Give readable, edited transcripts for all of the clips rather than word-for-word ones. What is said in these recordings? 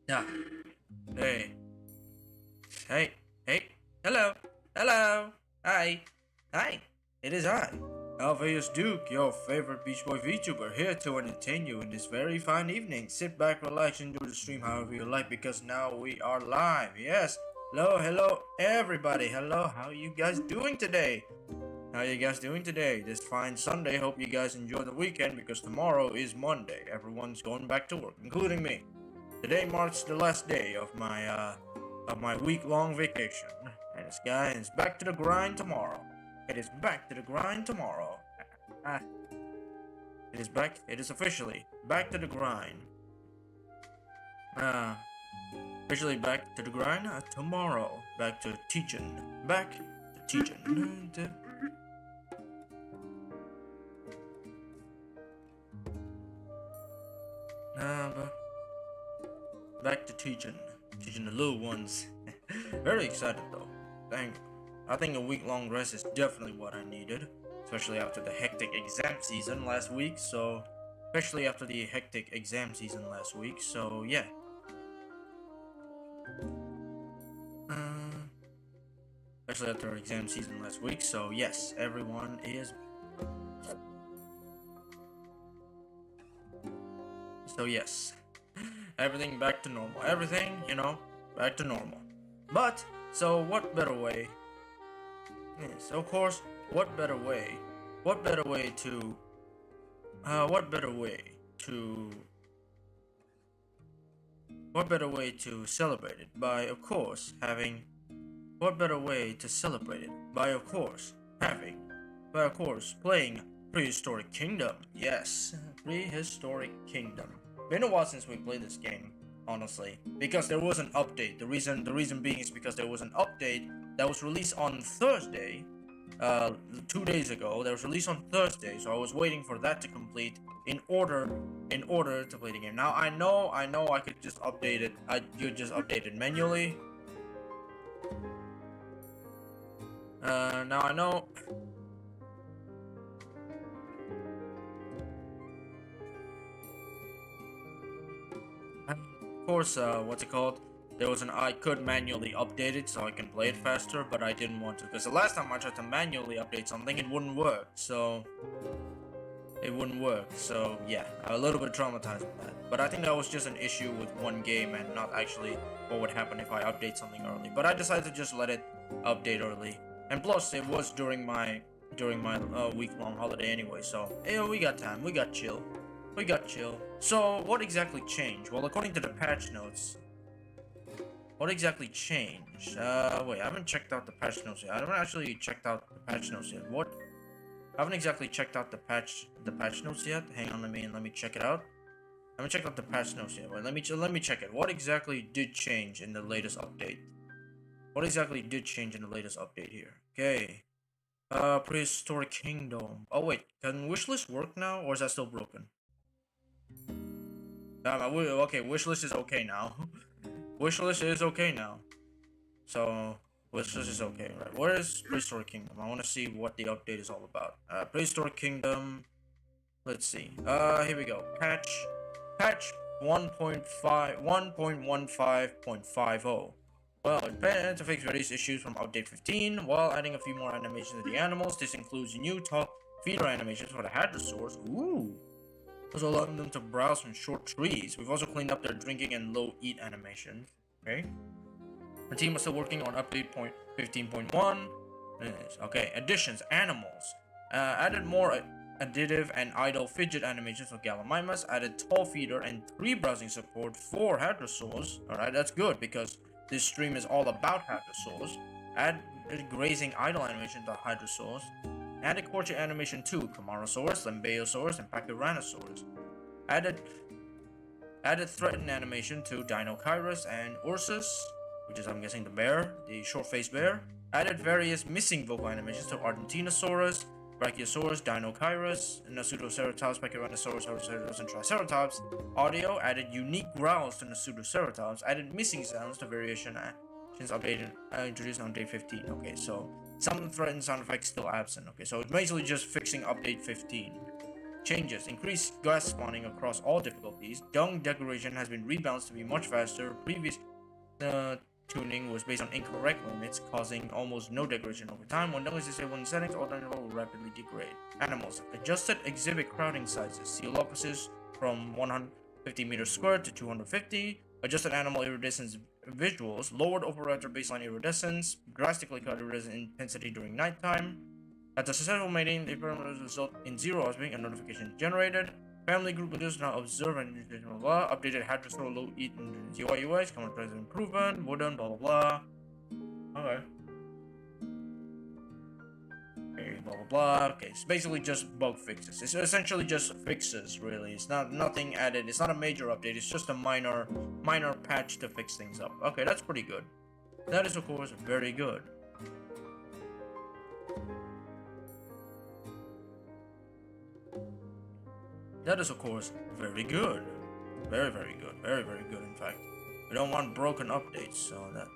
Yeah. Hey. Hey. Hey. Hello. Hello. Hi. Hi. It is I, Aliveus Duke, your favorite Beach Boy VTuber, here to entertain you in this very fine evening. Sit back, relax, and do the stream however you like, because now we are live. Yes. Hello, everybody. Hello. How are you guys doing today? How are you guys doing today? This fine Sunday. Hope you guys enjoy the weekend, because tomorrow is Monday. Everyone's going back to work, including me. Today marks the last day of my week-long vacation, and it's back to the grind tomorrow. It is back to the grind tomorrow. It is officially back to the grind. Officially back to the grind tomorrow. Back to teaching. Back to teaching. Back to teaching the little ones. Very excited though. I think a week-long rest is definitely what I needed, especially after the hectic exam season last week. So yeah. Especially after exam season last week. So yes, everyone is. So yes. Everything back to normal. Everything, back to normal. But, so what better way? Yes, of course, what better way to celebrate it by, of course, playing Prehistoric Kingdom. Yes, Prehistoric Kingdom. Been a while since we played this game, honestly, because there was an update. The reason being is because there was an update that was released on Thursday, uh, 2 days ago. That was released on Thursday, so I was waiting for that to complete in order to play the game. Now I know I could just update it. You just update it manually. Now I know. Of course, what's it called? There was I could manually update it so I can play it faster, but I didn't want to because the last time I tried to manually update something, it wouldn't work. So yeah, a little bit traumatized with that. But I think that was just an issue with one game and not actually what would happen if I update something early. But I decided to just let it update early, and plus it was during my week-long holiday anyway. So we got time, we got chill. So what exactly changed? Well, according to the patch notes, what exactly changed? Wait, I haven't checked out the patch notes yet. I haven't actually checked out the patch notes yet. What? I haven't exactly checked out the patch notes yet. Hang on, let me check it out. I haven't checked out the patch notes yet. Wait, let me check it. What exactly did change in the latest update? What exactly did change in the latest update here? Okay. Prehistoric Kingdom. Oh wait, can wishlist work now, or is that still broken? Okay, wishlist is okay now. Wishlist is okay now. So, wishlist is okay, right? Where is Prehistoric Kingdom? I want to see what the update is all about. Prehistoric Kingdom. Let's see. Here we go. Patch 1.15.50. Well, it plans to fix various issues from update 15 while adding a few more animations to the animals. This includes new top feeder animations for the Hadrosaurs. Ooh. Also allowing them to browse from short trees. We've also cleaned up their drinking and low eat animations. Okay. The team is still working on update 15.1. Okay, additions, animals. Added more additive and idle fidget animations for Gallimimus. Added tall feeder and 3 browsing support for Hadrosaurs. Alright, that's good because this stream is all about Hadrosaurs. Add grazing idle animation to Hadrosaurs. Added courtship animation to Camarasaurus, Limbeosaurus, and Pachyrhinosaurus. Added threatened animation to Dinosaurs and Ursus, which is, I'm guessing, the bear, the short-faced bear. Added various missing vocal animations to Argentinosaurus, Brachiosaurus, Dinosaurus, Nasutoceratops, Pachyrhinosaurus, Hadrosaurus, and Triceratops. Audio added unique growls to Nasutoceratops. Added missing sounds to variation since updated introduced on day 15. Okay, so some threatened sound effects still absent. Okay, so it's basically just fixing update 15. Changes. Increased grass spawning across all difficulties. Dung decoration has been rebalanced to be much faster. Previous tuning was based on incorrect limits, causing almost no degradation over time. When dung is disabled in settings, all dung will rapidly degrade. Animals. Adjusted exhibit crowding sizes. Coelophysis from 150 meters squared to 250. Adjusted animal iridescence visuals. Lowered operator baseline iridescence. Drastically cut iridescent intensity during nighttime. At the successful mating, the parameters result in 0 as being a notification generated. Family group videos now observe and blah blah. Updated Hadrosaur low eat and UI UX, common price improvement, wooden, blah blah blah. Okay. Okay, blah blah blah. Okay, it's basically just bug fixes. It's essentially just fixes, really. It's not nothing added. It's not a major update. It's just a minor patch to fix things up. Okay, that's pretty good. That is, of course, very good. That is, of course, very good. Very, very good. Very, very good, in fact. We don't want broken updates, so that...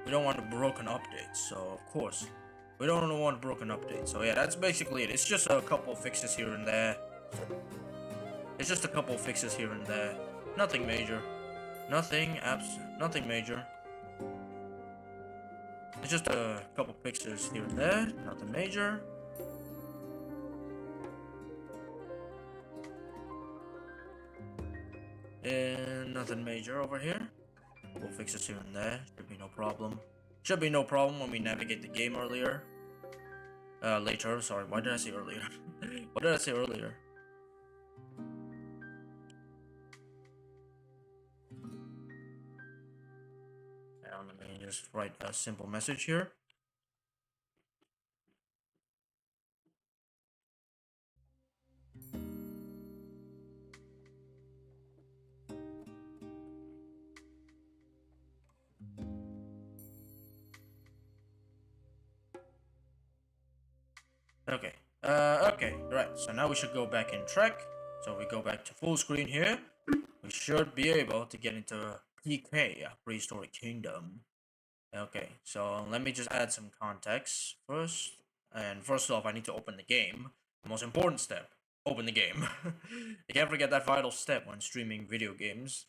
We don't want broken updates, so of course. We don't want broken updates. So yeah, that's basically it. It's just a couple fixes here and there. It's just a couple fixes here and there. Nothing major. Nothing major. It's just a couple fixes here and there. Nothing major. And nothing major over here. We'll fix this here and there. Should be no problem. Should be no problem when we navigate the game earlier. Later, sorry. Why did I say earlier? What did I say earlier? Let me just write a simple message here. Okay. Okay. Right. So now we should go back in track. So we go back to full screen here. We should be able to get into PK, Prehistoric Kingdom. Okay. So let me just add some context first. And first off, I need to open the game. The most important step. Open the game. You can't forget that vital step when streaming video games.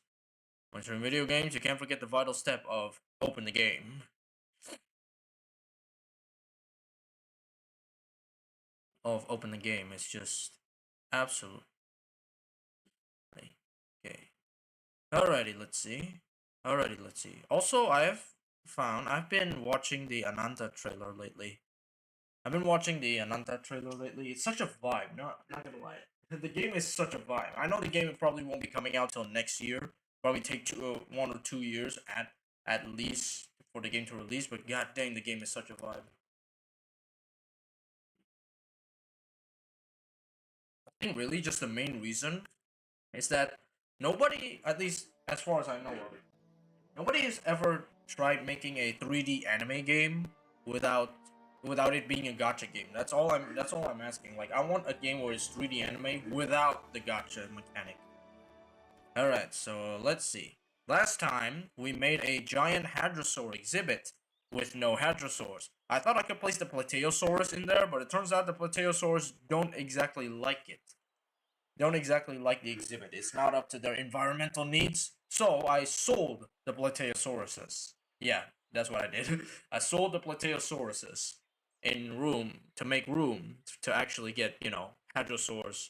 When streaming video games, you can't forget the vital step of open the game. Open the game. It's just absolutely. Okay. Alrighty, let's see. Also, I've been watching the Ananta trailer lately. It's such a vibe. Not gonna lie. The game is such a vibe. I know the game probably won't be coming out till next year. Probably take 1 or 2 years at least for the game to release. But god dang, the game is such a vibe. I think really just the main reason is that nobody, at least as far as I know of, nobody has ever tried making a 3D anime game without it being a gacha game. That's all I'm asking. Like I want a game where it's 3D anime without the gacha mechanic. Alright, so let's see. Last time we made a giant hadrosaur exhibit with no hadrosaurs. I thought I could place the plateosaurus in there, but it turns out the plateosaurs don't exactly like it. Don't exactly like the exhibit. It's not up to their environmental needs. So I sold the plateosauruses. Yeah, that's what I did. I sold the plateosauruses to make room to actually get, hadrosaurs,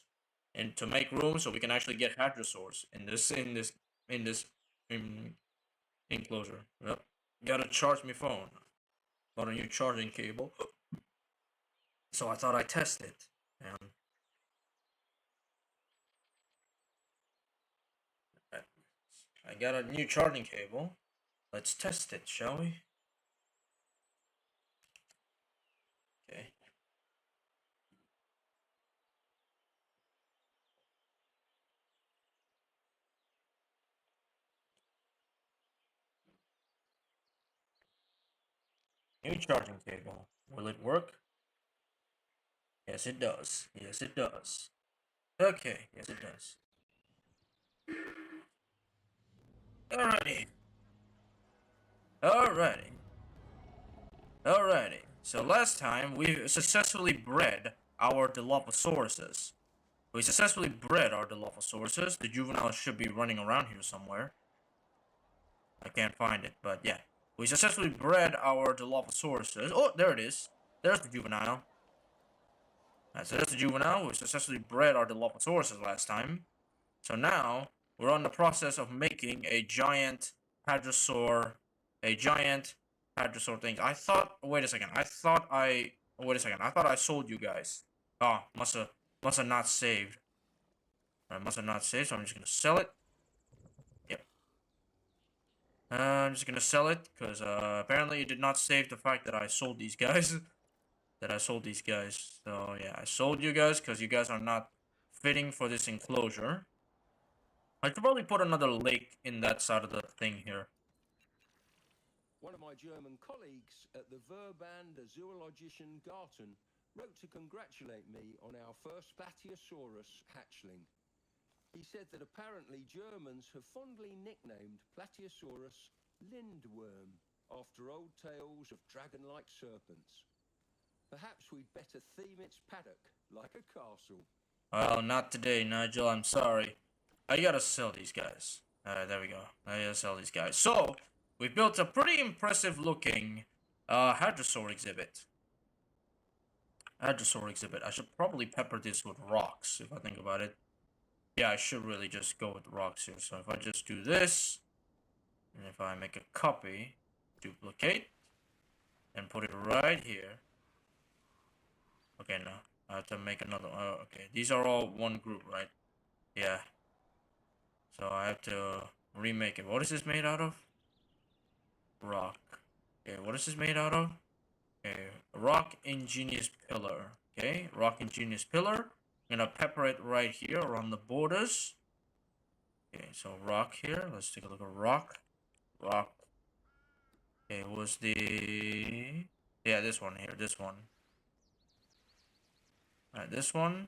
and to make room so we can actually get hadrosaurs in enclosure. Yep. Gotta charge my phone. Bought a new charging cable. So I thought I'd test it. And I got a new charging cable. Let's test it, shall we? Okay. New charging cable. Will it work? Yes, it does. Yes, it does. Okay, yes, it does. Alrighty. Alrighty. Alrighty. So last time we successfully bred our Dilophosaurus. The juvenile should be running around here somewhere. I can't find it, but yeah. We successfully bred our Dilophosaurus. Oh, there it is. There's the juvenile. Alright, so there's the juvenile. We successfully bred our Dilophosaurus last time. So now, we're on the process of making a giant hadrosaur thing. Wait a second. I thought I sold you guys. Oh, must have not saved. I must have not saved, so I'm just gonna sell it. Yep. I'm just gonna sell it, because apparently it did not save the fact that I sold these guys. So yeah, I sold you guys, because you guys are not fitting for this enclosure. I could probably put another lake in that side of the thing here. One of my German colleagues at the Verband Zoologischen Garten wrote to congratulate me on our first Plateosaurus hatchling. He said that apparently Germans have fondly nicknamed Plateosaurus Lindworm after old tales of dragon-like serpents. Perhaps we'd better theme its paddock like a castle. Well, not today, Nigel. I'm sorry. I gotta sell these guys. There we go. I gotta sell these guys. So, we built a pretty impressive looking Hadrosaur exhibit. I should probably pepper this with rocks, if I think about it. Yeah, I should really just go with rocks here. So if I just do this, and if I make a copy, duplicate, and put it right here. Okay, no. I have to make another. Oh, okay. These are all one group, right? Yeah. So I have to remake it. What is this made out of? Rock. Okay, what is this made out of? Okay, rock ingenious pillar. Okay, rock ingenious pillar. I'm gonna pepper it right here around the borders. Okay, so rock here. Let's take a look at rock. Rock. Okay, was the... Yeah, this one here. This one. Alright, this one.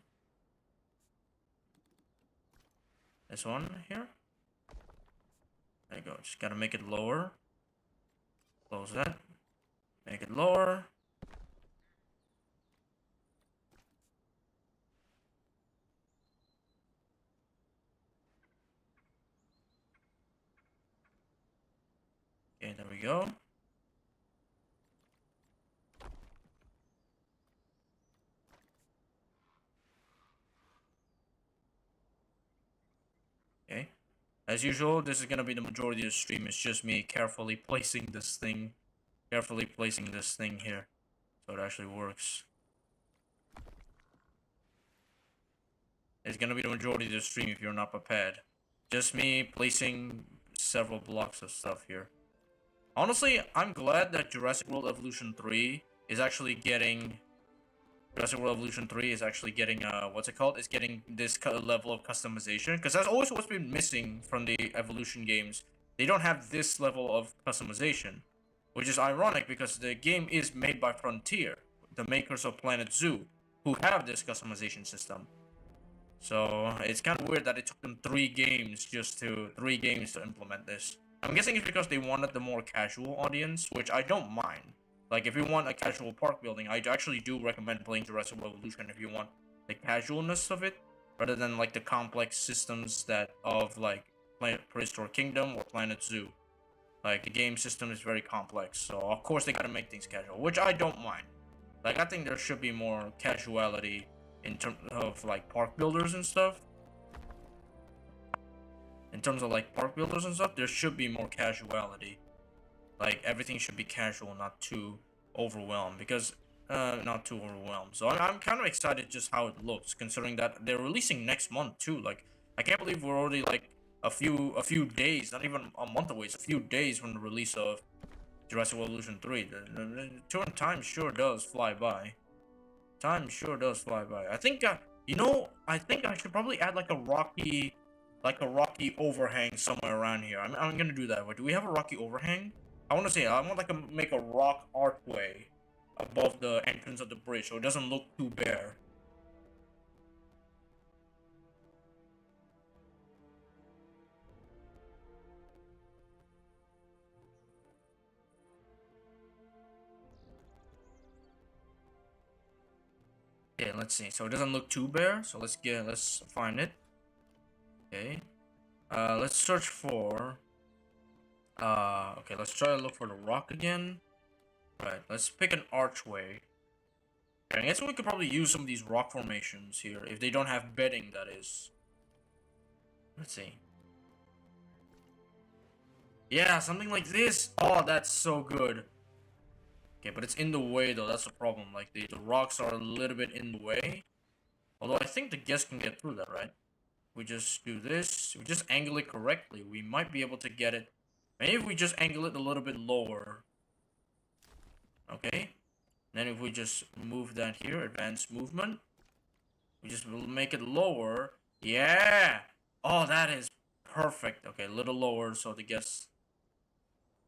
This one here. There you go. Just gotta make it lower. Close that. Make it lower. Okay, there we go. Okay. As usual, this is gonna be the majority of the stream. It's just me carefully placing this thing here. So it actually works. It's gonna be the majority of the stream if you're not prepared. Just me placing several blocks of stuff here. Honestly, I'm glad that Jurassic World Evolution 3 is actually getting... what's it called? It's getting this level of customization. Because that's always what's been missing from the Evolution games. They don't have this level of customization. Which is ironic because the game is made by Frontier, the makers of Planet Zoo, who have this customization system. So it's kind of weird that it took them 3 games to implement this. I'm guessing it's because they wanted the more casual audience, which I don't mind. Like, if you want a casual park building, I actually do recommend playing Jurassic World Evolution if you want the casualness of it, rather than, like, the complex systems of, like, Prehistoric Kingdom or Planet Zoo. Like, the game system is very complex, so of course they gotta make things casual, which I don't mind. Like, I think there should be more casuality in terms of, like, park builders and stuff. There should be more casuality. Like, everything should be casual, not too overwhelmed, So I'm kind of excited just how it looks, considering that they're releasing next month too. Like, I can't believe we're already like a few days, not even a month away. It's a few days from the release of Jurassic World Evolution 3. The time sure does fly by. I think I think I should probably add like a rocky overhang somewhere around here. I'm gonna do that. Wait, do we have a rocky overhang? I want to make a rock archway above the entrance of the bridge so it doesn't look too bare. Okay, let's see. So it doesn't look too bare. So let's find it. Okay. Let's search for okay, let's try to look for the rock again. Right, let's pick an archway. Okay, I guess we could probably use some of these rock formations here, if they don't have bedding, that is. Let's see. Yeah, something like this. Oh, that's so good. Okay, but it's in the way, though. That's the problem. Like, the rocks are a little bit in the way. Although, I think the guest can get through that, right? We just do this. We just angle it correctly. We might be able to get it. Maybe if we just angle it a little bit lower. Okay. Then if we just move that here, advanced movement. We just will make it lower. Yeah! Oh, that is perfect. Okay, a little lower so the guests...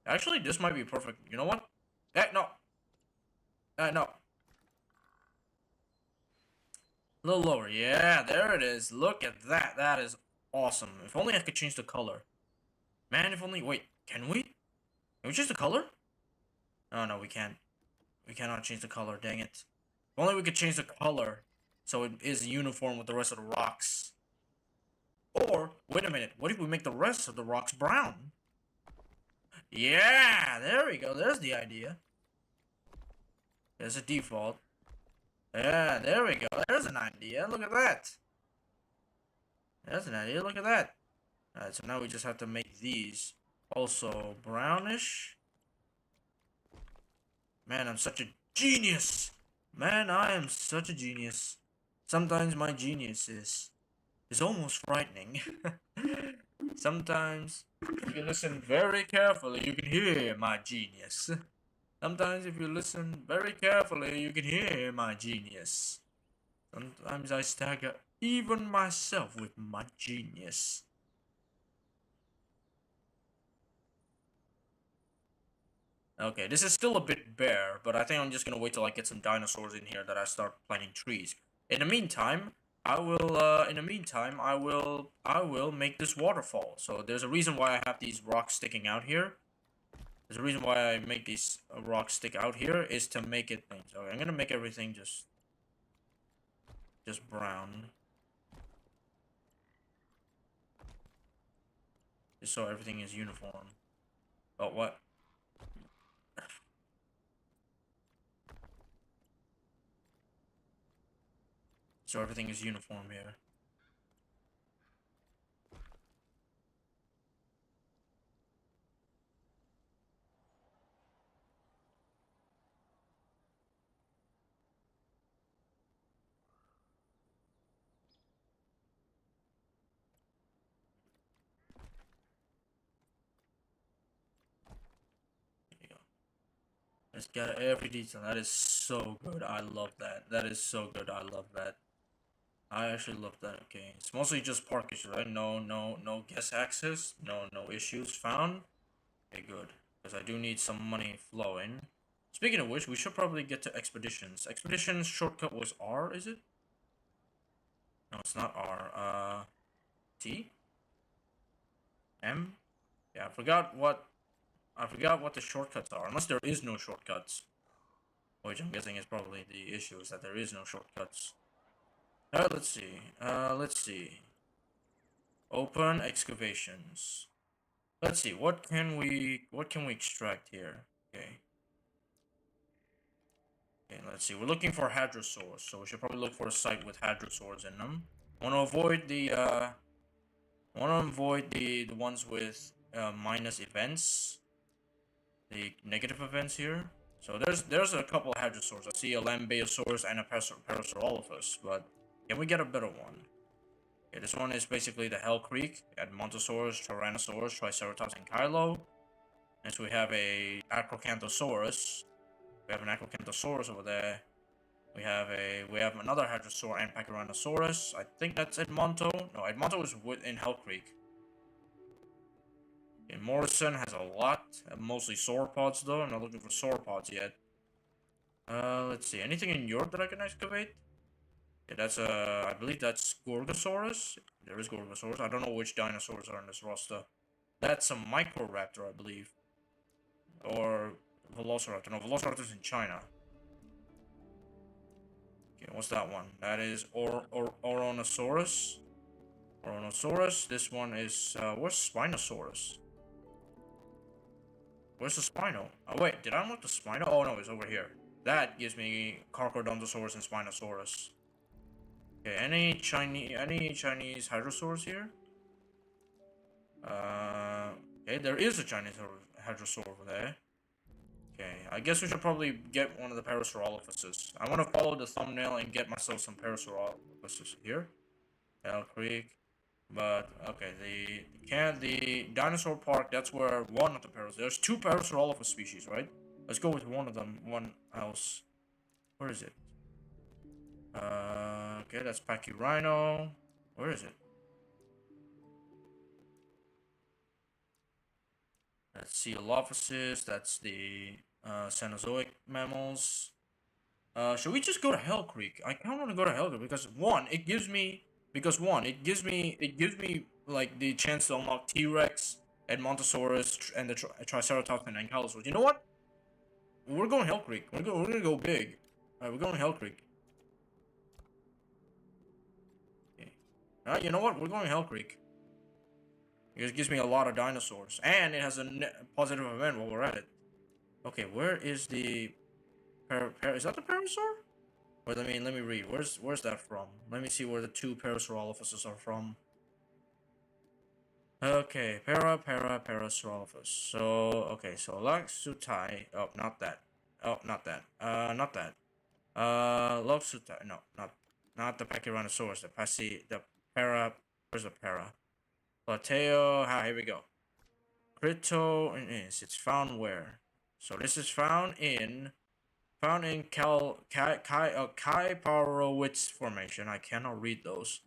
Actually, this might be perfect. You know what? No. No. A little lower. Yeah, there it is. Look at that. That is awesome. If only I could change the color. Man, if only... Wait, can we? Can we change the color? Oh, no, we can't. We cannot change the color, dang it. If only we could change the color so it is uniform with the rest of the rocks. Or, wait a minute, what if we make the rest of the rocks brown? Yeah, there we go, there's the idea. There's a default. Yeah, there we go, there's an idea, look at that. There's an idea, look at that. Alright, so now we just have to make these also brownish. Man, I'm such a genius! Man, I am such a genius. Sometimes my genius is almost frightening. Sometimes, if you listen very carefully, you can hear my genius. Sometimes, if you listen very carefully, you can hear my genius. Sometimes I stagger even myself with my genius. Okay, this is still a bit bare, but I think I'm just gonna wait till I get some dinosaurs in here that I start planting trees. In the meantime, I will make this waterfall. So there's a reason why I have these rocks sticking out here. There's a reason why I make these rocks stick out here is to make it things. Okay, I'm gonna make everything just brown. Just so everything is uniform. Oh, what? So everything is uniform here. There you go. It's got every detail. That is so good. I love that. That is so good. I love that. I actually love that. Okay, it's mostly just park issues, right? No guest access. No issues found. Okay, good. Because I do need some money flowing. Speaking of which, we should probably get to expeditions. Expeditions shortcut was R, is it? No, it's not R. T? M? Yeah, I forgot what the shortcuts are. Unless there is no shortcuts. Which I'm guessing is probably the issue, is that there is no shortcuts. Let's see. Let's see. Open excavations. Let's see. What can we extract here? Okay. Okay, let's see. We're looking for hadrosaurs, so we should probably look for a site with hadrosaurs in them. Want to avoid the ones with minus events, the negative events here. So there's a couple of hadrosaurs. I see a lambeosaurus and a parasaurolophus, but can we get a better one? Okay, this one is basically the Hell Creek. Montosaurus, Tyrannosaurus, Triceratops, and Kylo. Next we have a Acrocanthosaurus. We have an Acrocanthosaurus over there. We have another Hadrosaur and Pachyrhinosaurus. I think that's Edmonto. No, Edmonto is in Hell Creek. Okay, Morrison has a lot, mostly sauropods though. I'm not looking for sauropods yet. Let's see. Anything in Europe that I can excavate? Yeah, that's I believe that's Gorgosaurus. There is Gorgosaurus. I don't know which dinosaurs are in this roster. That's a Microraptor, I believe. Or Velociraptor. No, Velociraptor's in China. Okay, what's that one? That is Oronosaurus. Oronosaurus. This one is, where's Spinosaurus? Where's the Spino? Oh, wait, did I unlock the Spino? Oh, no, it's over here. That gives me Carcharodontosaurus and Spinosaurus. Okay, any Chinese Hadrosaurs here? Okay, there is a Chinese Hadrosaur over there. Okay, I guess we should probably get one of the Parasaurolophuses. I want to follow the thumbnail and get myself some Parasaurolophuses here. Hell Creek. But, okay, the dinosaur park, that's where one of the there's two Parasaurolophus species, right? Let's go with one of them, one else. Where is it? Okay, that's Pachyrhino. Where is it? That's Coelophysis, that's the Cenozoic mammals. Should we just go to Hell Creek? I kind of want to go to Hell Creek because it gives me like the chance to unlock T-Rex, Edmontosaurus, and the Triceratops and Ankylosaurus. You know what? We're going Hell Creek. We're gonna go big. Alright, we're going Hell Creek. Okay. Alright, you know what? We're going Hell Creek. It gives me a lot of dinosaurs, and it has a positive event while we're at it. Okay, where is the is that the Parasaur? Wait, let me read. Where's that from? Let me see where the two Parasaurolophuses are from. Okay, Parasaurolophus. So okay, so Laxutai. Oh, not that. Oh, not that. Not that. Laxutai. No, not the Pachyrhinosaurus. The para. Where's the para? Plateo. Here we go. Crito is. It's found where? So this is found in Kaiparowitz formation. I cannot read those.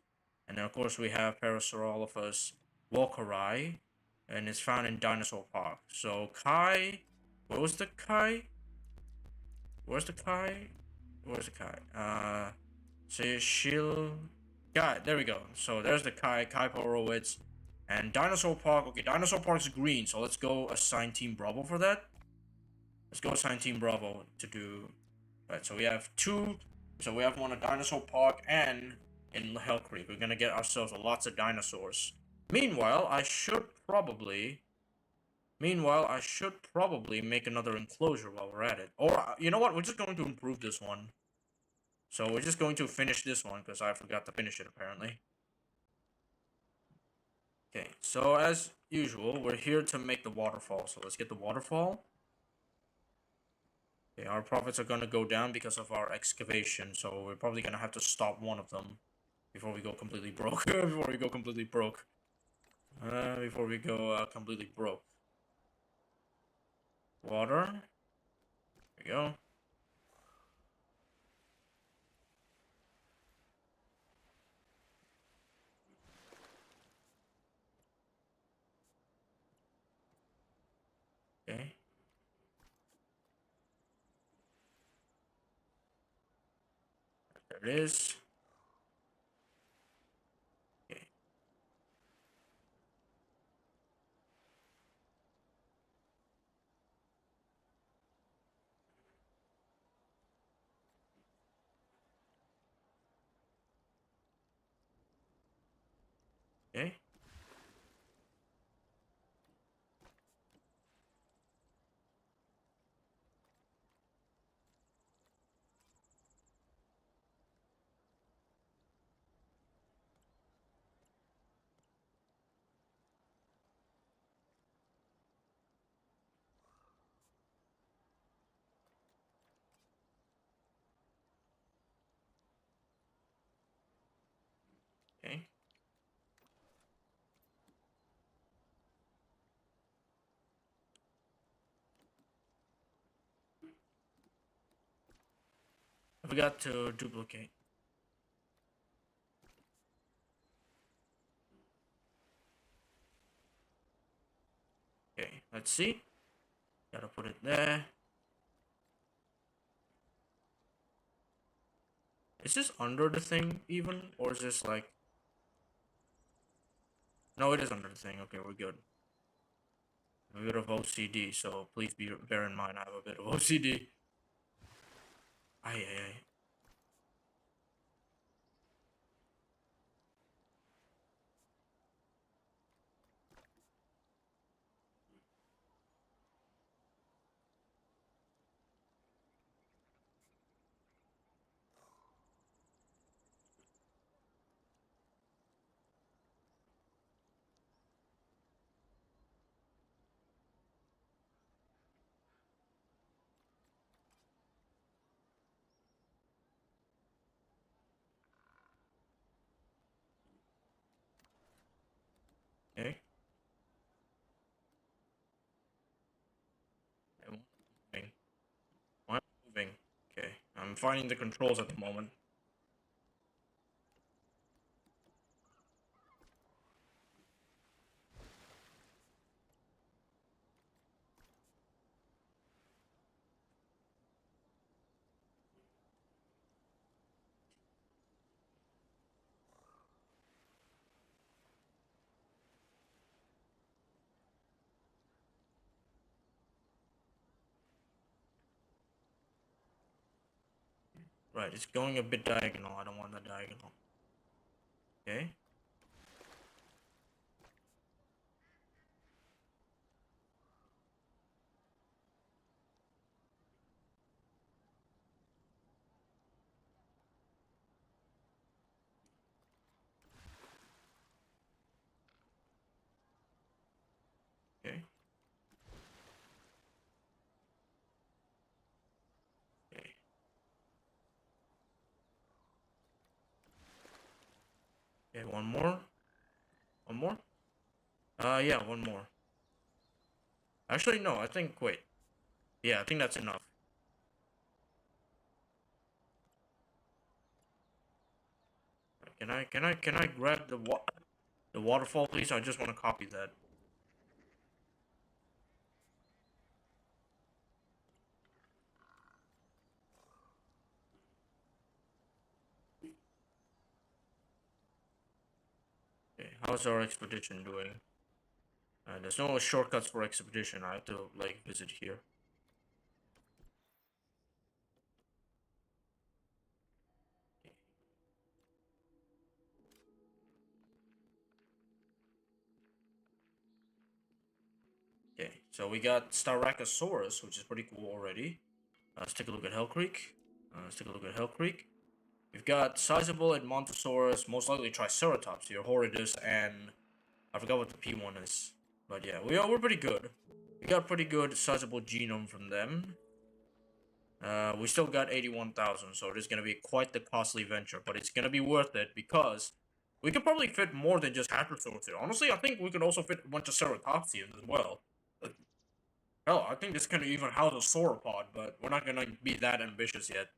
And then of course we have Parasaurolophus walkeri, and it's found in Dinosaur Park. So Kai, where was the Kai? Where's the Kai? Where's the Kai? Say Shield. Got it. There we go. So there's the Kai Porowitz. And Dinosaur Park. Okay, Dinosaur Park's green. So let's go assign Team Bravo for that. Let's go assign Team Bravo to do. Right, so we have two. So we have one at Dinosaur Park and in Hell Creek. We're gonna get ourselves lots of dinosaurs. Meanwhile, I should probably make another enclosure while we're at it. Or, you know what? We're just going to improve this one. So we're just going to finish this one because I forgot to finish it apparently. Okay, so as usual, we're here to make the waterfall. So let's get the waterfall. Okay, our profits are going to go down because of our excavation. So we're probably going to have to stop one of them before we go completely broke. Before we go completely broke. Water. There we go. Okay. There it is. Okay. Okay. Okay. I forgot to duplicate. Okay, let's see. Gotta put it there. Is this under the thing even? Or is this like... No, it is under the thing. Okay, we're good. A bit of OCD, so please bear in mind I have a bit of OCD. Ay, ay, ay. Okay. And moving. Why am I moving? Okay. I'm finding the controls at the moment. Right, it's going a bit diagonal. I don't want that diagonal. Okay. Okay. Okay. Okay, one more. One more? Yeah, one more. Actually, no, I think, wait. Yeah, I think that's enough. Can I grab the waterfall, please? I just want to copy that. how's our expedition doing? There's no shortcuts for expedition. I have to like visit here. Okay, so we got Styracosaurus, which is pretty cool already. Let's take a look at Hell Creek. We've got sizable Edmontosaurus, most likely Triceratops here, Horridus, and I forgot what the P1 is. But yeah, we're pretty good. We got pretty good sizable genome from them. We still got 81,000, so it is gonna be quite the costly venture, but it's gonna be worth it because we could probably fit more than just Hadrosaurs here. Honestly, I think we could also fit a bunch of Ceratopsians as well. Hell, I think this can even house a sauropod, but we're not gonna be that ambitious yet.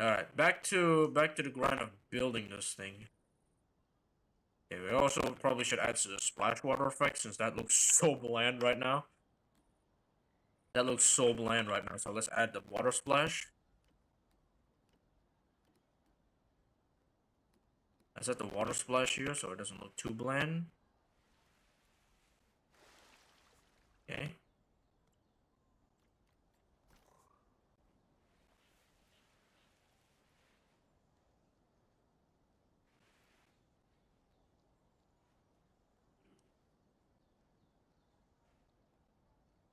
Alright, back to the grind of building this thing. Okay, we also probably should add the splash water effect since that looks so bland right now. So let's add the water splash. I set the water splash here so it doesn't look too bland. Okay.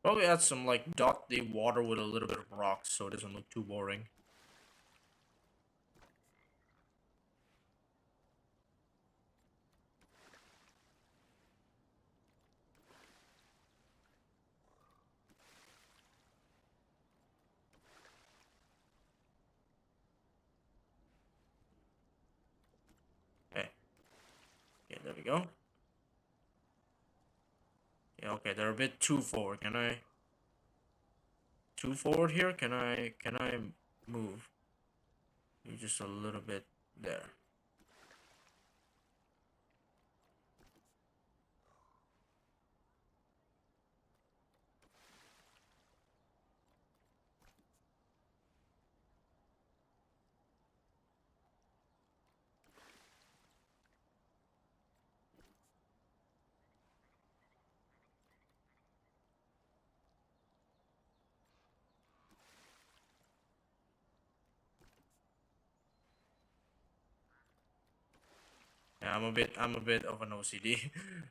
Probably add some like dot the water with a little bit of rocks so it doesn't look too boring. Okay. Okay, there we go. Yeah, okay, they're a bit too forward. Can I too forward here? Can I move? You just a little bit there. Yeah, I'm a bit of an OCD,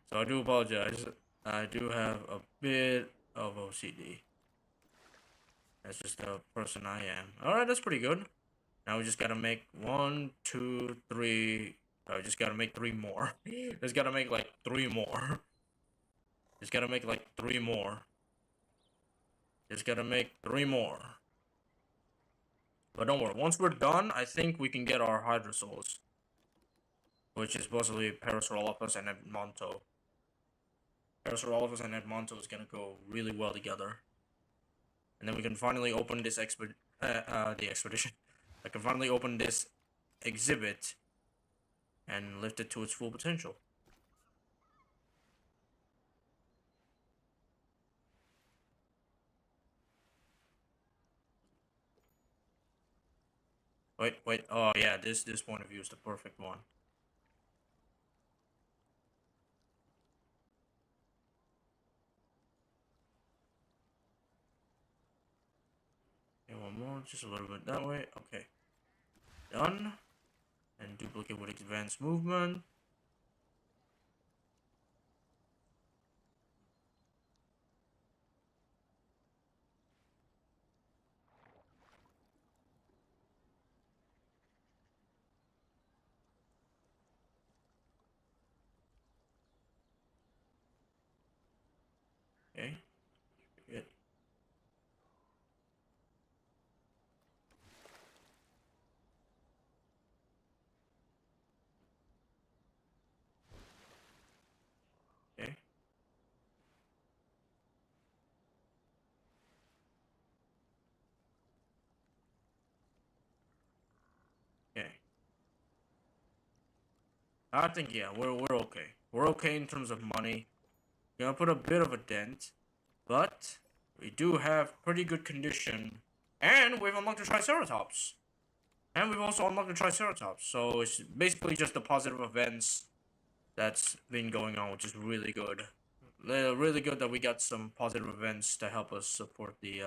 so I do apologize. I do have a bit of OCD. That's just the person I am. Alright, that's pretty good. Now we just gotta make 1, 2, 3. We just gotta make 3 more. Just gotta make like 3 more. Just gotta make like 3 more. Just gotta make 3 more. But don't worry, once we're done, I think we can get our Hadrosaurs, which is possibly Parasaurolophus and Edmonto. Parasaurolophus and Edmonto is gonna go really well together. And then we can finally open this the expedition. I can finally open this exhibit and lift it to its full potential. Wait. Oh yeah, this point of view is the perfect one. Okay, one more, just a little bit that way. Okay. Done. And duplicate with advanced movement. Okay. Good. Okay. Okay. I think yeah, we're okay. We're okay in terms of money. We're gonna put a bit of a dent, but we do have pretty good condition, and we've unlocked the Triceratops. And we've also unlocked the Triceratops, so it's basically just the positive events that's been going on, which is really good. Really good that we got some positive events to help us support the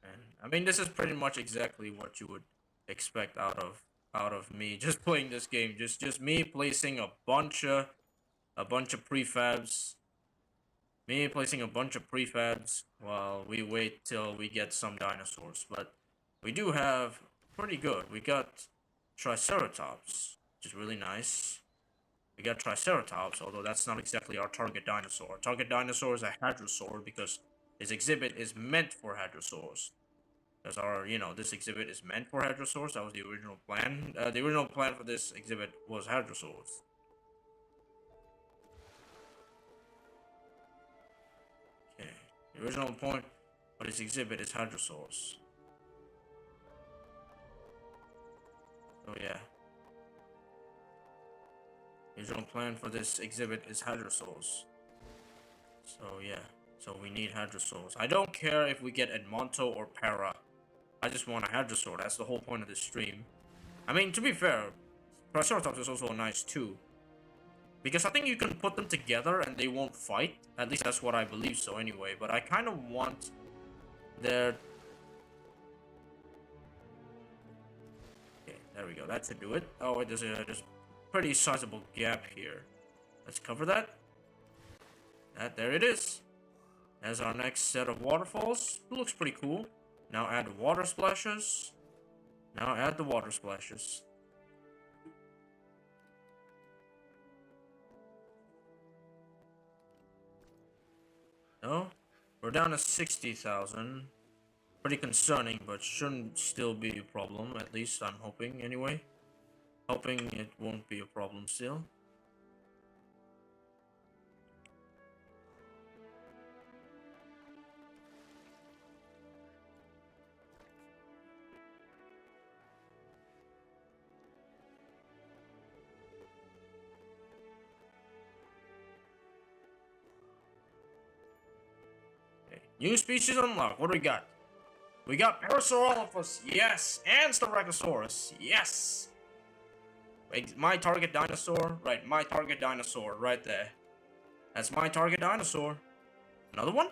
and I mean, this is pretty much exactly what you would expect out of me just playing this game. Just me placing a bunch of prefabs. Me placing a bunch of prefabs while we wait till we get some dinosaurs. But we do have pretty good. We got Triceratops, which is really nice. We got Triceratops, although that's not exactly our target dinosaur. Our target dinosaur is a Hadrosaur because this exhibit is meant for Hadrosaurs. Because our, this exhibit is meant for Hadrosaurs. That was the original plan. The original plan for this exhibit was Hadrosaurs. Okay. The original point for this exhibit is Hadrosaurs. Oh yeah. The original plan for this exhibit is Hadrosaurs. So yeah. So we need Hadrosaurs. I don't care if we get Edmonto or Para. I just want a Hadrosaur. That's the whole point of this stream. I mean, to be fair, Triceratops is also nice too. Because I think you can put them together and they won't fight. At least that's what I believe so anyway. But I kind of want their... Okay, there we go. That should do it. Oh, wait, there's a pretty sizable gap here. Let's cover that. There it is. There's our next set of waterfalls. It looks pretty cool. Now add water splashes. Now add the water splashes. No? We're down to 60,000. Pretty concerning, but shouldn't still be a problem. At least I'm hoping, anyway. Hoping it won't be a problem still. New species unlocked. What do we got? We got Parasaurolophus. Yes. And Styracosaurus. Yes. Wait, my target dinosaur. Right, my target dinosaur. Right there. That's my target dinosaur. Another one?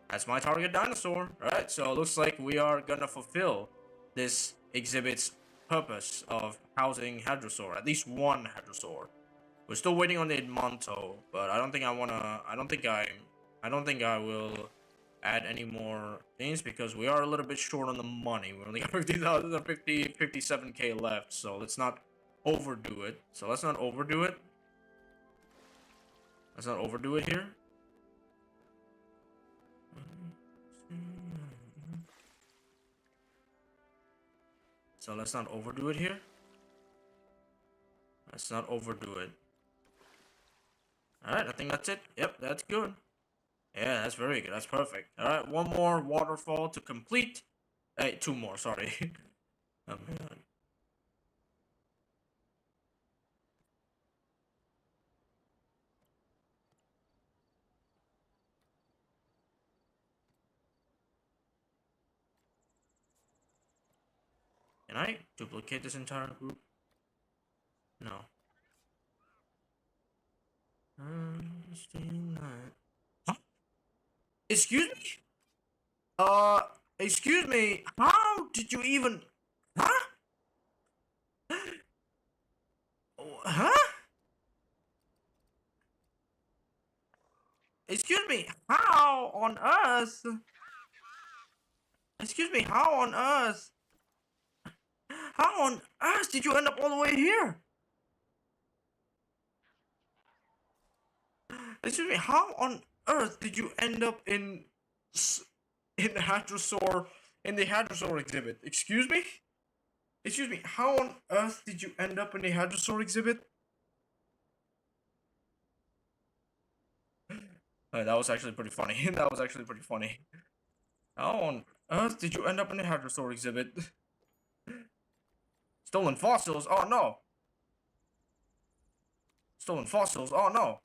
That's my target dinosaur. Alright, so it looks like we are gonna fulfill this exhibit's purpose of housing Hadrosaur. At least one Hadrosaur. We're still waiting on the Edmonto, but I don't think I will add any more things because we are a little bit short on the money. We only got 57k left, so let's not overdo it. Let's not overdo it here. So let's not overdo it here. Let's not overdo it. Alright, I think that's it. Yep, that's good. Yeah, that's very good. That's perfect. Alright, one more waterfall to complete. Hey, two more, sorry. Oh, man. Can I duplicate this entire group? No. Huh? Excuse me? Excuse me? How did you even... Huh? Huh? Excuse me, how on earth? Excuse me, how on earth? How on earth did you end up all the way here? Excuse me, how on earth did you end up in the Hadrosaur exhibit? Excuse me? Excuse me, how on earth did you end up in the Hadrosaur exhibit? That was actually pretty funny. That was actually pretty funny. How on earth did you end up in the Hadrosaur exhibit? Stolen fossils? Oh no! Stolen fossils? Oh no!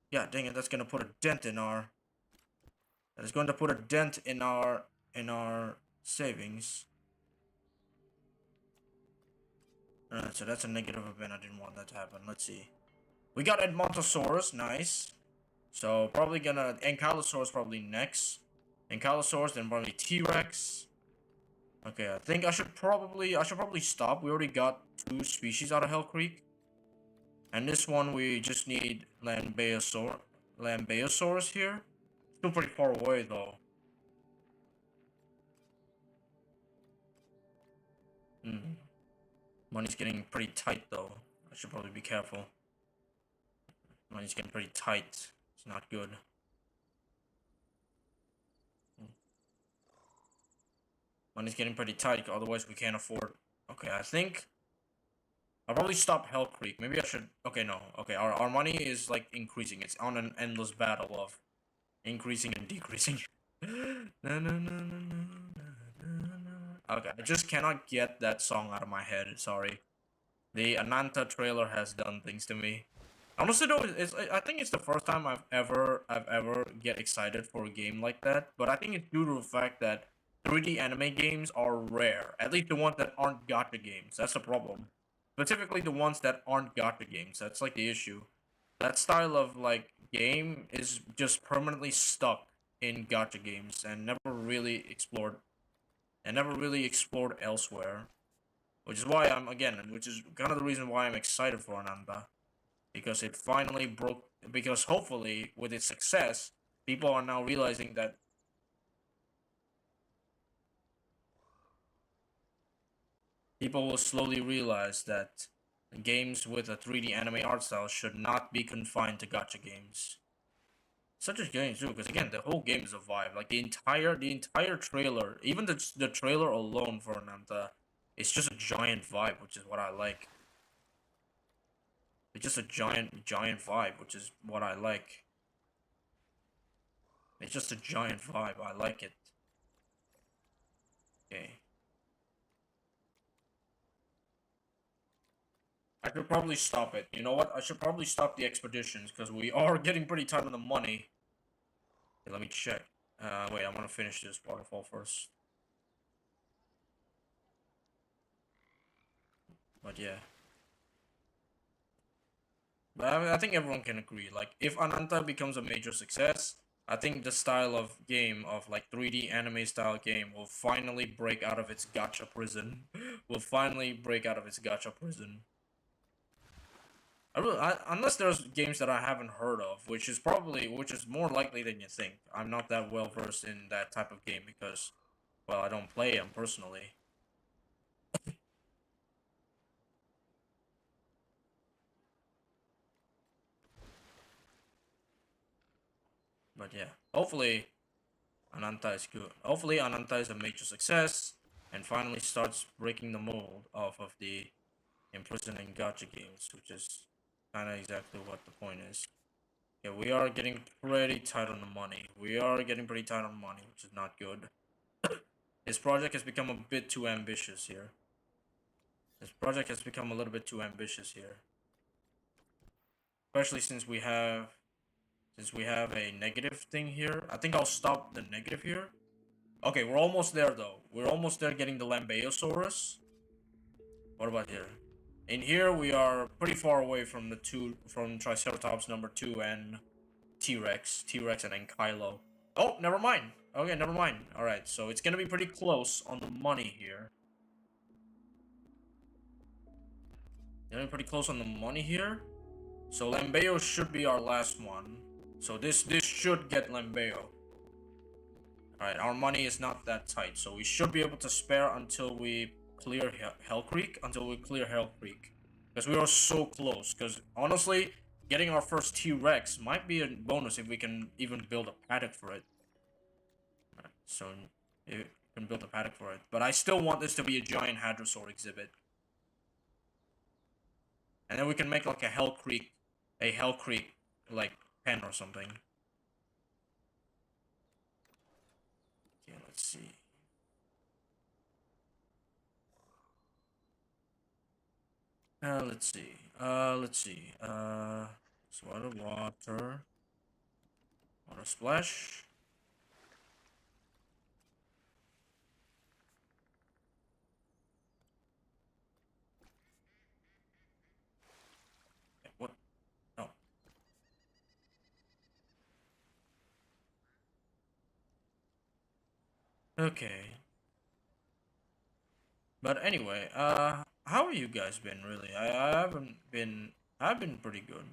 Yeah, dang it, that's gonna put a dent in our... That is going to put a dent in our in our savings. Alright, so that's a negative event. I didn't want that to happen. Let's see. We got Edmontosaurus, nice. So probably gonna Ankylosaurus probably next. Ankylosaurus, then probably T-Rex. Okay, I think I should probably stop. We already got 2 species out of Hell Creek. And this one we just need Lambeosaurus here. Still pretty far away though. Money's getting pretty tight though. I should probably be careful. Money's getting pretty tight. It's not good. Money's getting pretty tight, otherwise we can't afford. Okay, I think I'll probably stop Hell Creek. Maybe I should. Okay, no. Okay, our money is like increasing. It's on an endless battle of increasing and decreasing. Okay, I just cannot get that song out of my head. Sorry. The Ananta trailer has done things to me. Honestly though, I think it's the first time I've ever get excited for a game like that. But I think it's due to the fact that 3D anime games are rare. At least the ones that aren't gacha games. That's the problem. Specifically the ones that aren't gacha games. That's like the issue. That style of like game is just permanently stuck in gacha games and never really explored elsewhere. Which is why which is kind of the reason why I'm excited for Ananda. Because it finally broke, because hopefully with its success, people are now realizing that people will slowly realize that games with a 3D anime art style should not be confined to gacha games. Such a game too, because again, the whole game is a vibe. Like the entire trailer, even the trailer alone for Ananta, it's just a giant vibe, which is what I like. It's just a giant vibe, which is what I like. It's just a giant vibe. I like it. Okay. I should probably stop it. You know what? I should probably stop the expeditions because we are getting pretty tight on the money. Okay, let me check. Wait, I'm gonna finish this waterfall first. But yeah. But I think everyone can agree. Like, if Ananta becomes a major success, I think the style of game, of like 3D anime style game, will finally break out of its gacha prison. Will finally break out of its gacha prison. Unless there's games that I haven't heard of, which is more likely than you think. I'm not that well versed in that type of game because, well, I don't play them personally. But yeah, hopefully Ananta is good. Hopefully Ananta is a major success and finally starts breaking the mold off of the imprisoning gacha games, which is kind of exactly what the point is. Yeah, we are getting pretty tight on the money. Which is not good. This project has become a bit too ambitious here. Especially since we have a negative thing here. I think I'll stop the negative here. Okay, we're almost there though. We're almost there getting the Lambeosaurus. What about here? In here we are pretty far away from from Triceratops number 2 and T-Rex and Ankylo. Oh, never mind. Okay, never mind. Alright, so it's gonna be pretty close on the money here. So Lambeo should be our last one. So this should get Lambeo. Alright, our money is not that tight, so we should be able to spare until we clear Hell Creek. Because we are so close. Because honestly, getting our first T-Rex might be a bonus if we can even build a paddock for it. Right, so you can build a paddock for it. But I still want this to be a giant Hadrosaur exhibit. And then we can make like a Hell Creek like pen or something. Okay, let's see. Water splash. Okay. But anyway, how have you guys been really? I haven't been. I've been pretty good.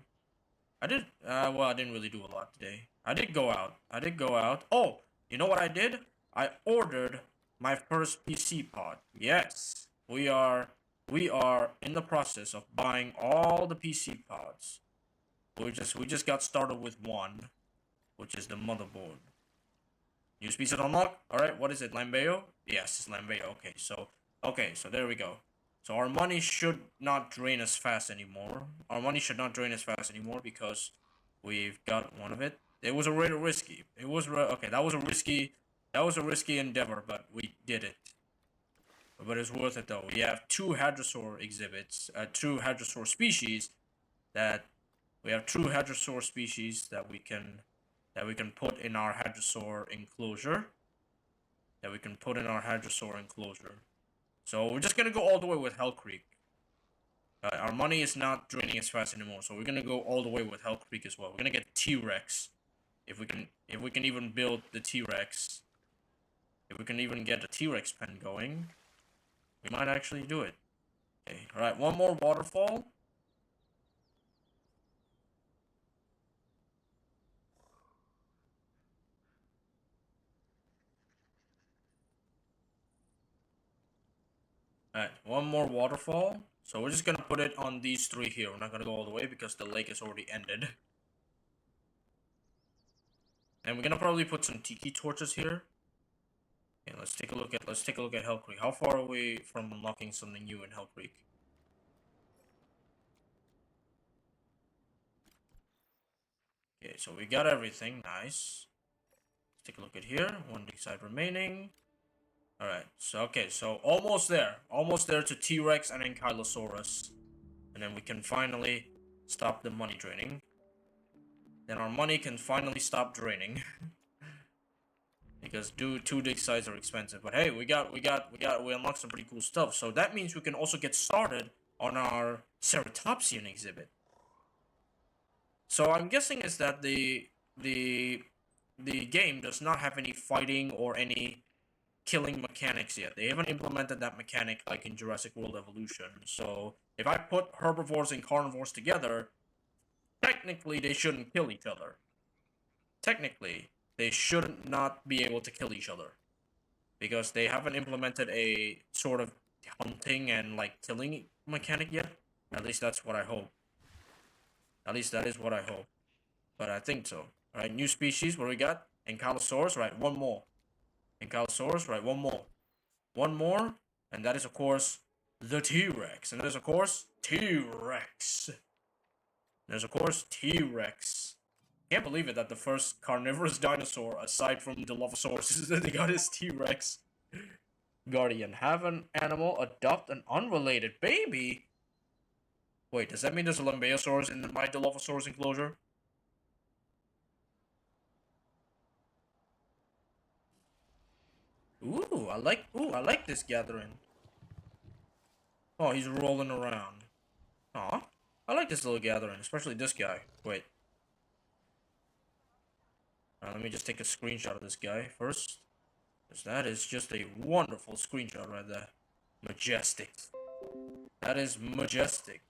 I did. Well, I didn't really do a lot today. I did go out. I did go out. Oh, you know what I did? I ordered my first PC pod. Yes, we are in the process of buying all the PC pods. We just got started with one, which is the motherboard. New species unlocked. All right, what is it? Lambeo? Yes, it's Lambeo. Okay, so there we go. So our money should not drain as fast anymore. Our money should not drain as fast anymore because we've got one of it. It was already risky. It was okay. That was a risky endeavor, but we did it. But it's worth it though. We have two Hadrosaur exhibits, two Hadrosaur species that we have true Hadrosaur species that we can put in our Hadrosaur enclosure. So we're just gonna go all the way with Hell Creek. Our money is not draining as fast anymore, so we're gonna go all the way with Hell Creek as well. We're gonna get T-Rex, if we can even build the T-Rex. If we can even get a T-Rex pen going, we might actually do it. Okay, all right, one more waterfall. Alright, one more waterfall. So we're just gonna put it on these three here. We're not gonna go all the way because the lake is already ended. And we're gonna probably put some tiki torches here. Okay, let's take a look at Hell Creek. How far are we from unlocking something new in Hell Creek? Okay, so we got everything. Nice. Let's take a look at here. One dig site remaining. Alright, so almost there. Almost there to T-Rex and Ankylosaurus. And then we can finally stop the money draining. Then our money can finally stop draining. Because two dig sites are expensive. But hey, we unlocked some pretty cool stuff. So that means we can also get started on our Ceratopsian exhibit. So I'm guessing is that the game does not have any fighting or any killing mechanics yet. They haven't implemented that mechanic like in Jurassic World Evolution. So if I put herbivores and carnivores together, technically they shouldn't kill each other. Technically, they should not be able to kill each other. Because they haven't implemented a sort of hunting and like killing mechanic yet. At least that's what I hope. At least that is what I hope. But I think so. Alright, new species, what do we got? Ankylosaurus, right, one more. Ankylosaurus, right, one more. One more, and that is of course the T-Rex. And that is of course T-Rex. There's of course T-Rex. Can't believe it that the first carnivorous dinosaur, aside from the Dilophosaurus, they got his T-Rex. Guardian, have an animal adopt an unrelated baby? Wait, does that mean there's a Lambeosaurus in my Dilophosaurus enclosure? Ooh, I like this gathering. Oh, he's rolling around. Aw, I like this little gathering, especially this guy. Wait. Let me just take a screenshot of this guy first. Because that is just a wonderful screenshot right there. Majestic. That is majestic.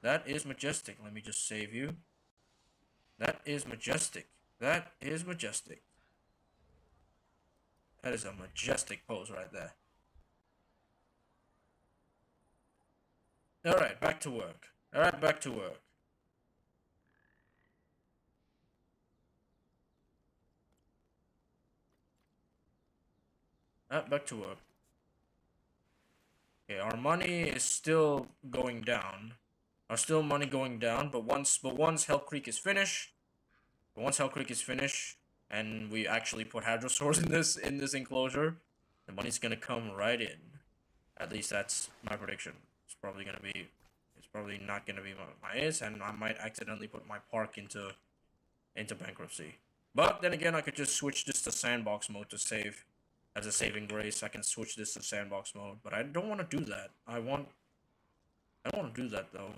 That is majestic. Let me just save you. That is majestic. That is majestic. That is a majestic pose right there. Alright, back to work. Alright, back to work. Back to work. Okay, our money is still going down. Money going down, but once Hell Creek is finished, and we actually put Hadrosaurs in this enclosure, the money's gonna come right in. At least that's my prediction. It's probably not gonna be my is, and I might accidentally put my park into bankruptcy. But then again, I could just switch this to sandbox mode to save. As a saving grace, I can switch this to sandbox mode, but I don't want to do that. I don't want to do that though.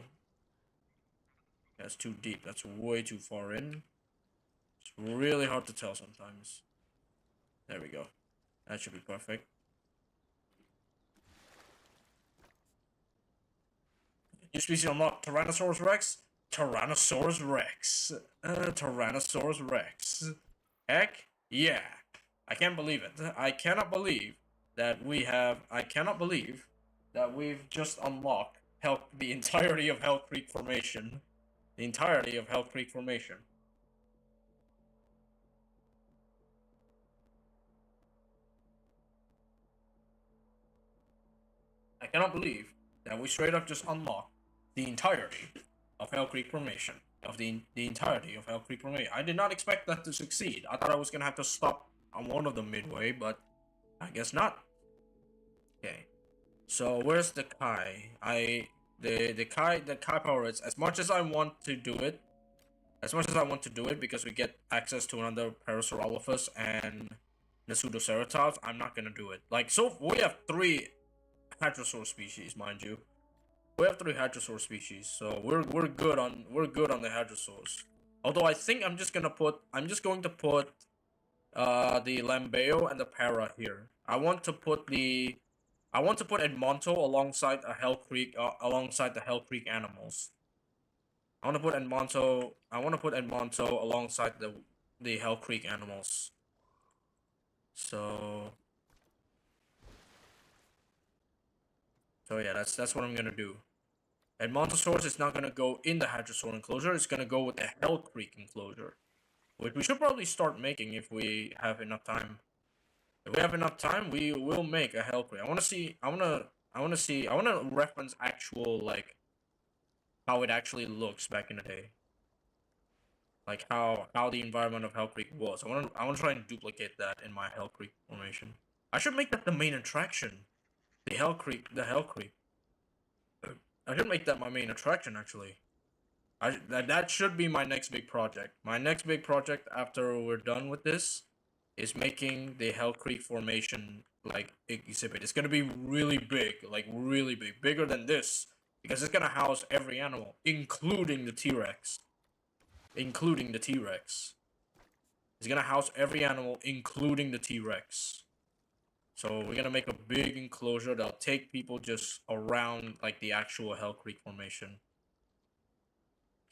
That's too deep. That's way too far in. It's really hard to tell sometimes. There we go. That should be perfect. New species unlocked. Tyrannosaurus Rex. Tyrannosaurus Rex. Tyrannosaurus Rex. Heck yeah. I can't believe it. I cannot believe that we have. I cannot believe that we've just unlocked the entirety of Hell Creek Formation. The entirety of Hell Creek Formation. I cannot believe that we straight up just unlocked the entirety of Hell Creek Formation. The entirety of Hell Creek Formation. I did not expect that to succeed. I thought I was gonna have to stop on one of them midway, but I guess not. Okay. So where's the Kai? The Kai power is as much as I want to do it. As much as I want to do it because we get access to another Parasaurolophus and the Pseudoceratops, I'm not gonna do it. Like, so we have 3 Hadrosaur species, mind you. We have 3 Hadrosaur species, so we're good on the Hadrosaurs. Although I think I'm just going to put the Lambeo and the Para here. I want to put Edmonto alongside a Hell Creek alongside the Hell Creek animals. I want to put Edmonto alongside the Hell Creek animals. So yeah, that's what I'm gonna do. Edmontosaurus is not gonna go in the Hadrosaur enclosure. It's gonna go with the Hell Creek enclosure, which we should probably start making if we have enough time. If we have enough time, we will make a Hell Creek. I want to reference actual, like, how it actually looks back in the day. Like how the environment of Hell Creek was. I want to try and duplicate that in my Hell Creek formation. I should make that the main attraction. The Hell Creek. I should make that my main attraction, actually. That should be my next big project. My next big project after we're done with this is making the Hell Creek Formation, like, exhibit. It's gonna be really big, like really big, bigger than this, because it's gonna house every animal, including the T-Rex. Including the T-Rex. It's gonna house every animal, including the T-Rex. So we're gonna make a big enclosure that'll take people just around, like, the actual Hell Creek Formation.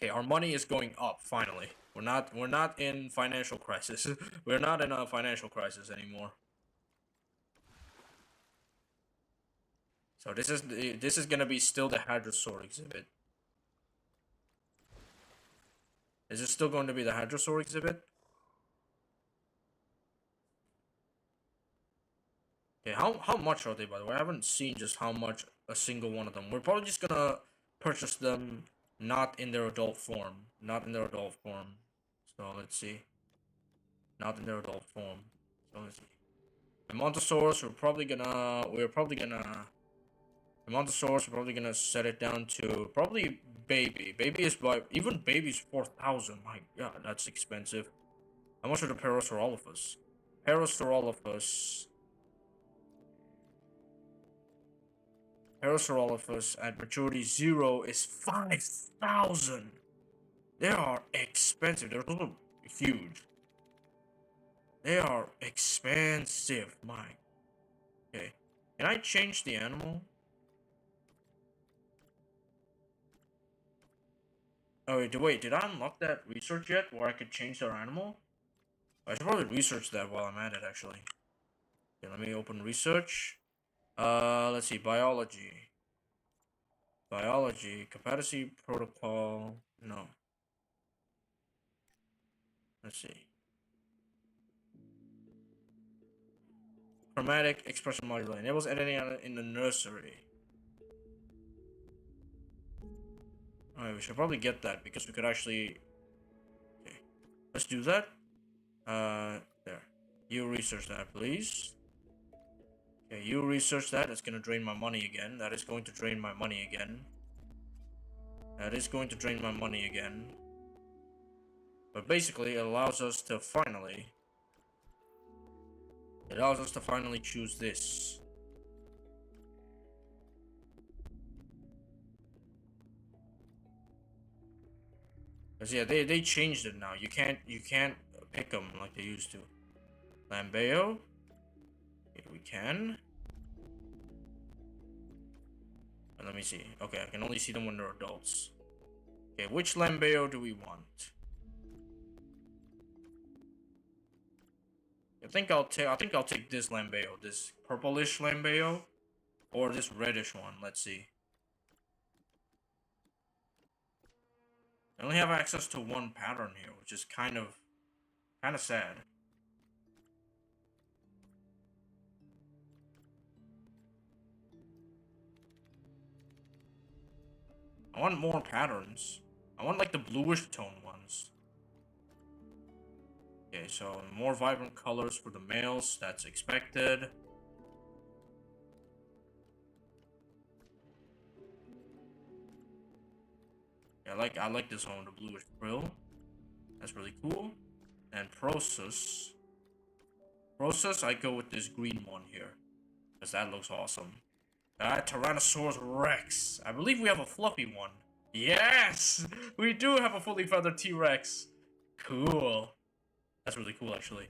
Okay, our money is going up finally. We're not in financial crisis. We're not in a financial crisis anymore. So this is gonna be still the Hadrosaur exhibit. Is it still going to be the Hadrosaur exhibit? Okay, how much are they, by the way? I haven't seen just how much a single one of them. We're probably just gonna purchase them not in their adult form. Not in their adult form. So let's see. Not in their adult form. So let's see. The Montosaurus, we're probably gonna set it down to probably baby. Baby is even baby's 4,000. My god, that's expensive. How much are the Parasaurolophus? Parasaurolophus at maturity 0 is 5,000. They are expensive. They're also huge. They are expensive. My. Okay. Can I change the animal? Oh, wait, did I unlock that research yet where I could change their animal? I should probably research that while I'm at it, actually. Okay, let me open research. Let's see, biology, capacity protocol, no. Let's see. Chromatic expression module enables editing in the nursery. Alright, we should probably get that because we could actually... Okay, let's do that. There. You research that, please. Okay, you research that. It's gonna drain my money again. That is going to drain my money again. But basically, it allows us to finally choose this. Cause yeah, they changed it now. You can't pick them like they used to. Lambeo. can. Let me see. Okay, I can only see them when they're adults. Okay, which Lambeo do we want? I think I'll take this Lambeo, this purplish Lambeo, or this reddish one. Let's see. I only have access to one pattern here, which is kind of sad. I want more patterns. I want like the bluish tone ones. Okay, so more vibrant colors for the males, that's expected. Yeah, I like this one, the bluish frill. That's really cool. And process, I go with this green one here, because that looks awesome. Tyrannosaurus Rex. I believe we have a fluffy one. Yes! We do have a fully feathered T-Rex. Cool. That's really cool, actually.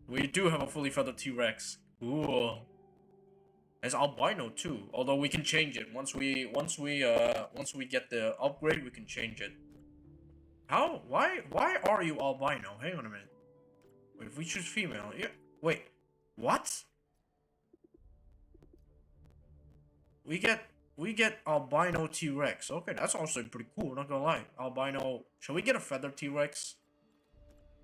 We do have a fully feathered T-Rex. Cool. There's albino too, although we can change it once we get the upgrade. We can change it. How? Why are you albino? Hang on a minute. Wait, if we choose female, yeah. Wait, what? We get albino T-Rex. Okay, that's also pretty cool. Not gonna lie, albino. Shall we get a feathered T-Rex?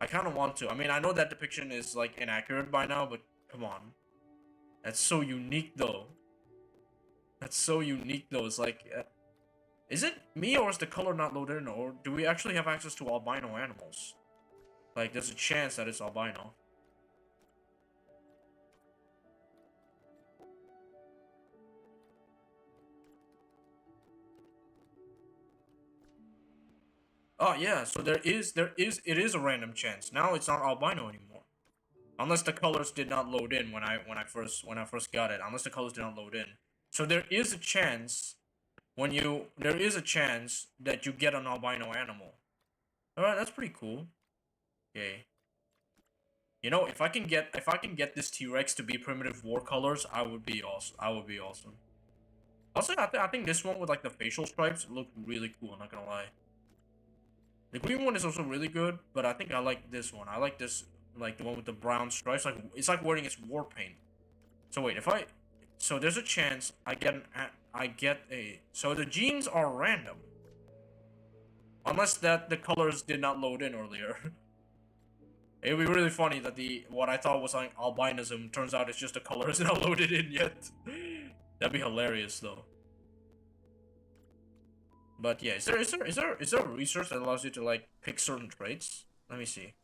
I kind of want to. I mean, I know that depiction is like inaccurate by now, but come on. That's so unique, though. That's so unique, though. It's like, is it me or is the color not loaded in, or do we actually have access to albino animals? Like, there's a chance that it's albino. Oh yeah, so it is a random chance. Now it's not albino anymore. Unless the colors did not load in when I first got it. Unless the colors did not load in. So there is a chance there is a chance that you get an albino animal. Alright, that's pretty cool. Okay. You know, if I can get this T-Rex to be primitive war colors, I would be awesome. Also, I think this one with like the facial stripes look really cool, I'm not gonna lie. The green one is also really good, but I think I like this one. I like this, like the one with the brown stripes. Like it's like wearing its war paint. So wait, so there's a chance I get so the genes are random, unless that the colors did not load in earlier. It would be really funny that what I thought was like albinism turns out it's just the colors not loaded in yet. That'd be hilarious though. But yeah, is there a research that allows you to like pick certain traits? Let me see.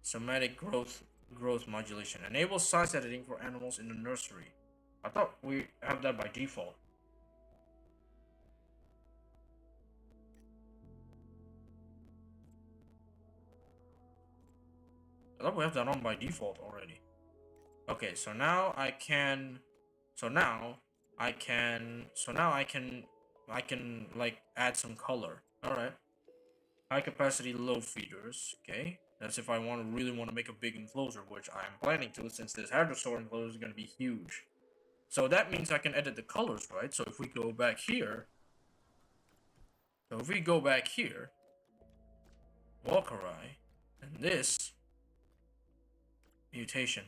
Somatic growth modulation enables size editing for animals in the nursery. I thought we have that by default. I thought we have that on by default already. Okay, so now I can like add some color. All right. High capacity low feeders. Okay. That's if I really want to make a big enclosure, which I'm planning to, since this Hadrosaur enclosure is going to be huge. So that means I can edit the colors, right? So if we go back here, Walkerai, and this mutation.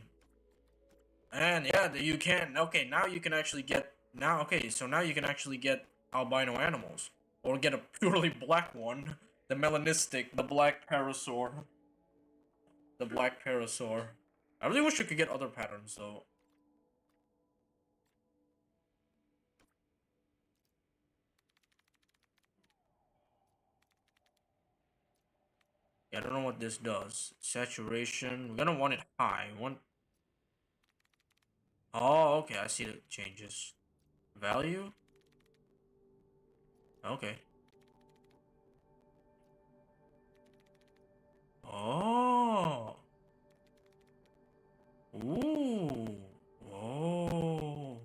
And yeah, you can. Okay, now you can actually get. So now you can actually get albino animals, or get a purely black one, the melanistic, the black parasaur. I really wish you could get other patterns though. Yeah, I don't know what this does. Saturation. We're gonna want it high. Oh, okay. I see the changes. Value. Okay. Oh. Ooh. Oh.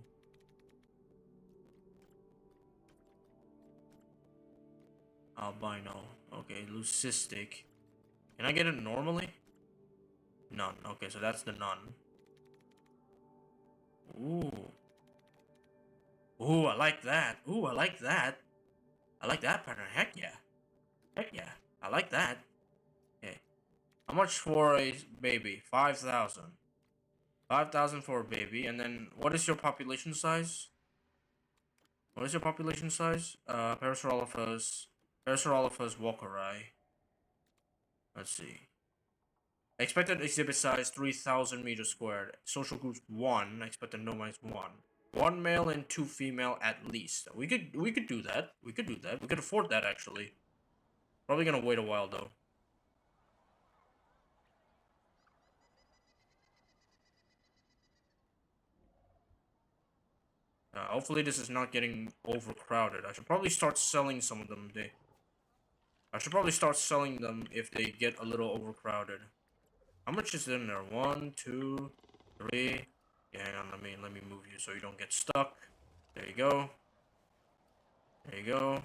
Albino. Okay, leucistic. Can I get it normally? None. Okay, so that's the none. Ooh. Ooh, I like that. Ooh, I like that. I like that pattern. Heck yeah. Heck yeah. I like that. Okay. How much for a baby? 5,000. 5,000 for a baby. And then, what is your population size? What is your population size? Parasaurolophus. Parasaurolophus walkeri. Let's see. Expected exhibit size 3,000 meters squared. Social groups 1. Expected nomads 1. 1 male and 2 female at least. We could do that. We could do that. We could afford that actually. Probably gonna wait a while though. Hopefully this is not getting overcrowded. I should probably start selling some of them. I should probably start selling them if they get a little overcrowded. How much is in there? 1, 2, 3. Yeah, hang on. Let me move you so you don't get stuck. There you go. There you go.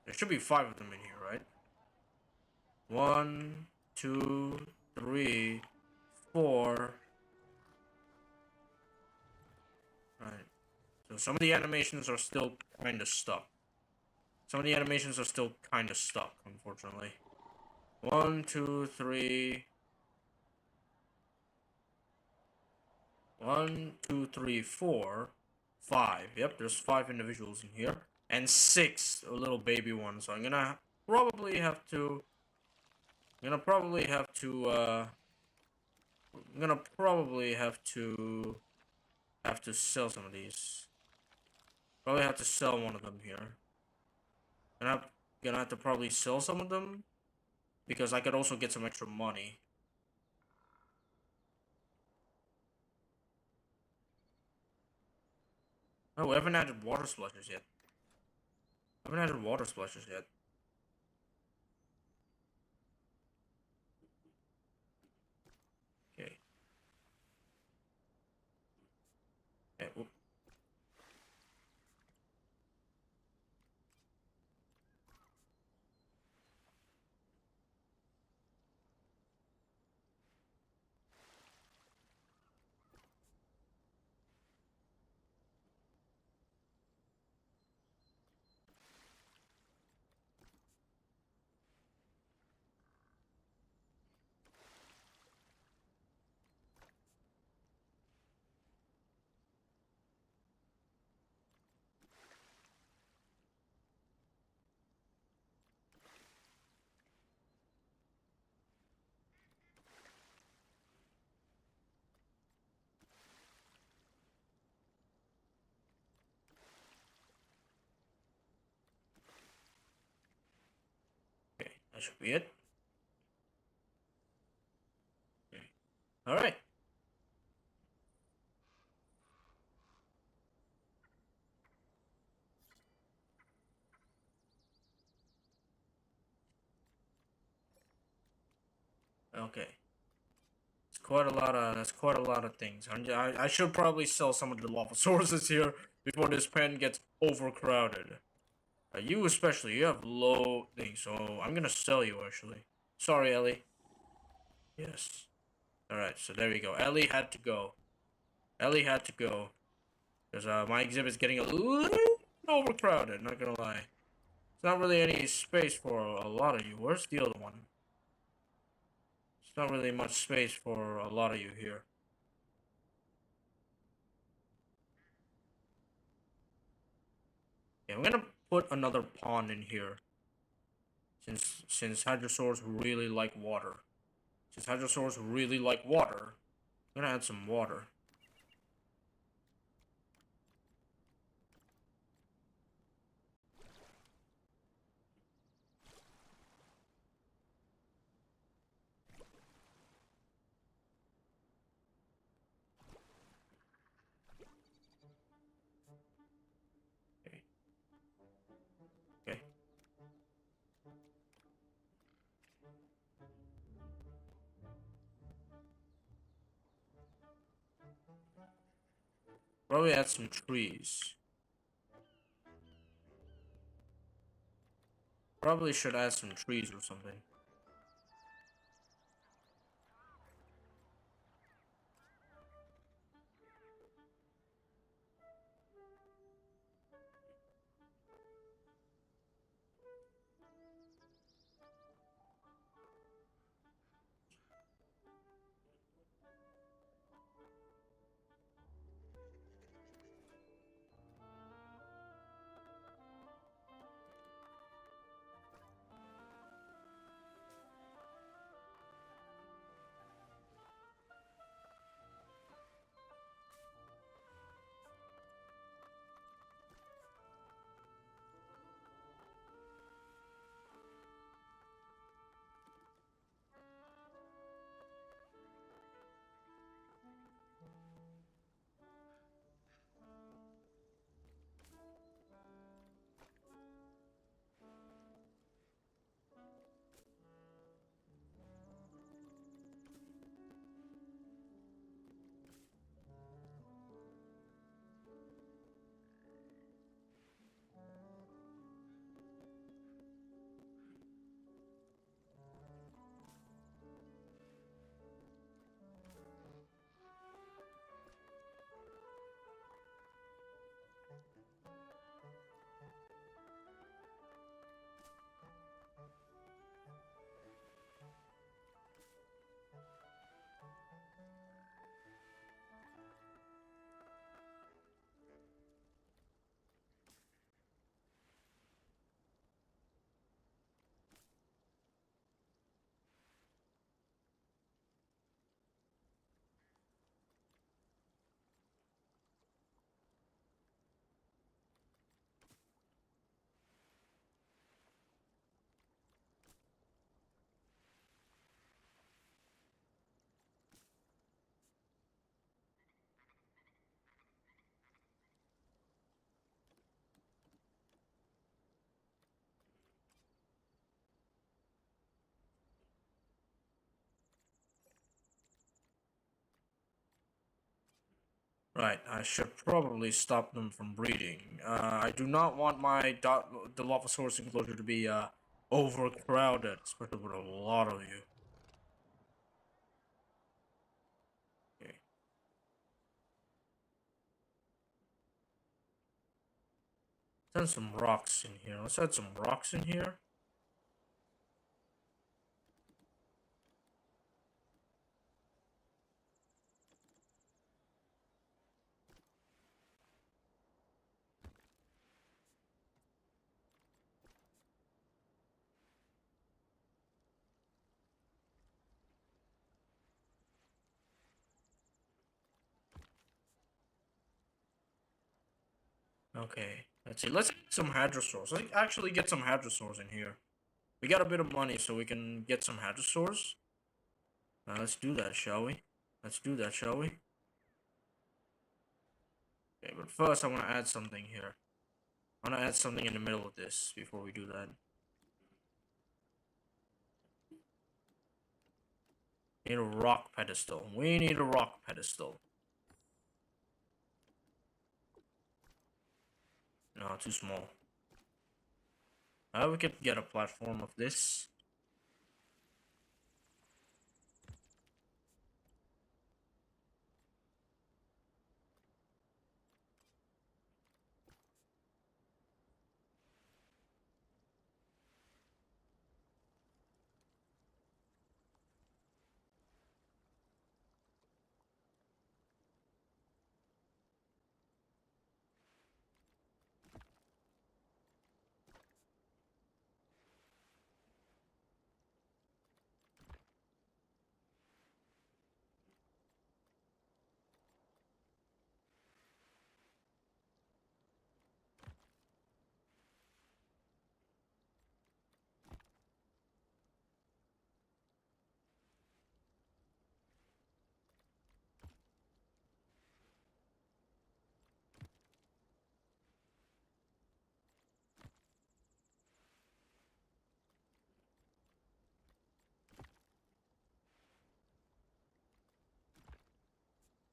There should be 5 of them in here, right? 1, 2, 3, 4. Right. So some of the animations are still kind of stuck. Unfortunately. 1, 2, 3. 1, 2, 3, 4, 5. Yep, there's 5 individuals in here. And 6 little baby ones. So I'm gonna probably have to sell some of these. Probably have to sell one of them here. And I'm gonna have to probably sell some of them because I could also get some extra money. Oh, we haven't added water splashes yet. Okay. Okay. Whoop. Okay, that should be it. Okay. All right. Okay. That's quite a lot of things. I should probably sell some of the lava sources here before this pen gets overcrowded. You especially, you have low things, so I'm gonna sell you actually. Sorry, Ellie. Yes. Alright, so there we go. Ellie had to go. Because my exhibit's getting a little overcrowded, not gonna lie. There's not really any space for a lot of you. Where's the other one? There's not really much space for a lot of you here. Yeah, I'm gonna put another pond in here. Since Hadrosaurs really like water. I'm gonna add some water. Okay. Okay. Probably add some trees. Probably should add some trees or something. Right, I should probably stop them from breeding. I do not want my Dilophosaurus enclosure to be overcrowded, especially with a lot of you. Okay. Let's add some rocks in here. Let's add some rocks in here. Okay, let's see. Let's get some Hadrosaurs. Let's actually get some Hadrosaurs in here. We got a bit of money, so we can get some Hadrosaurs. Let's do that, shall we? Let's do that, shall we? Okay, but first I want to add something here. I want to add something in the middle of this before we do that. Need a rock pedestal. We need a rock pedestal. No, too small. We could get a platform of this.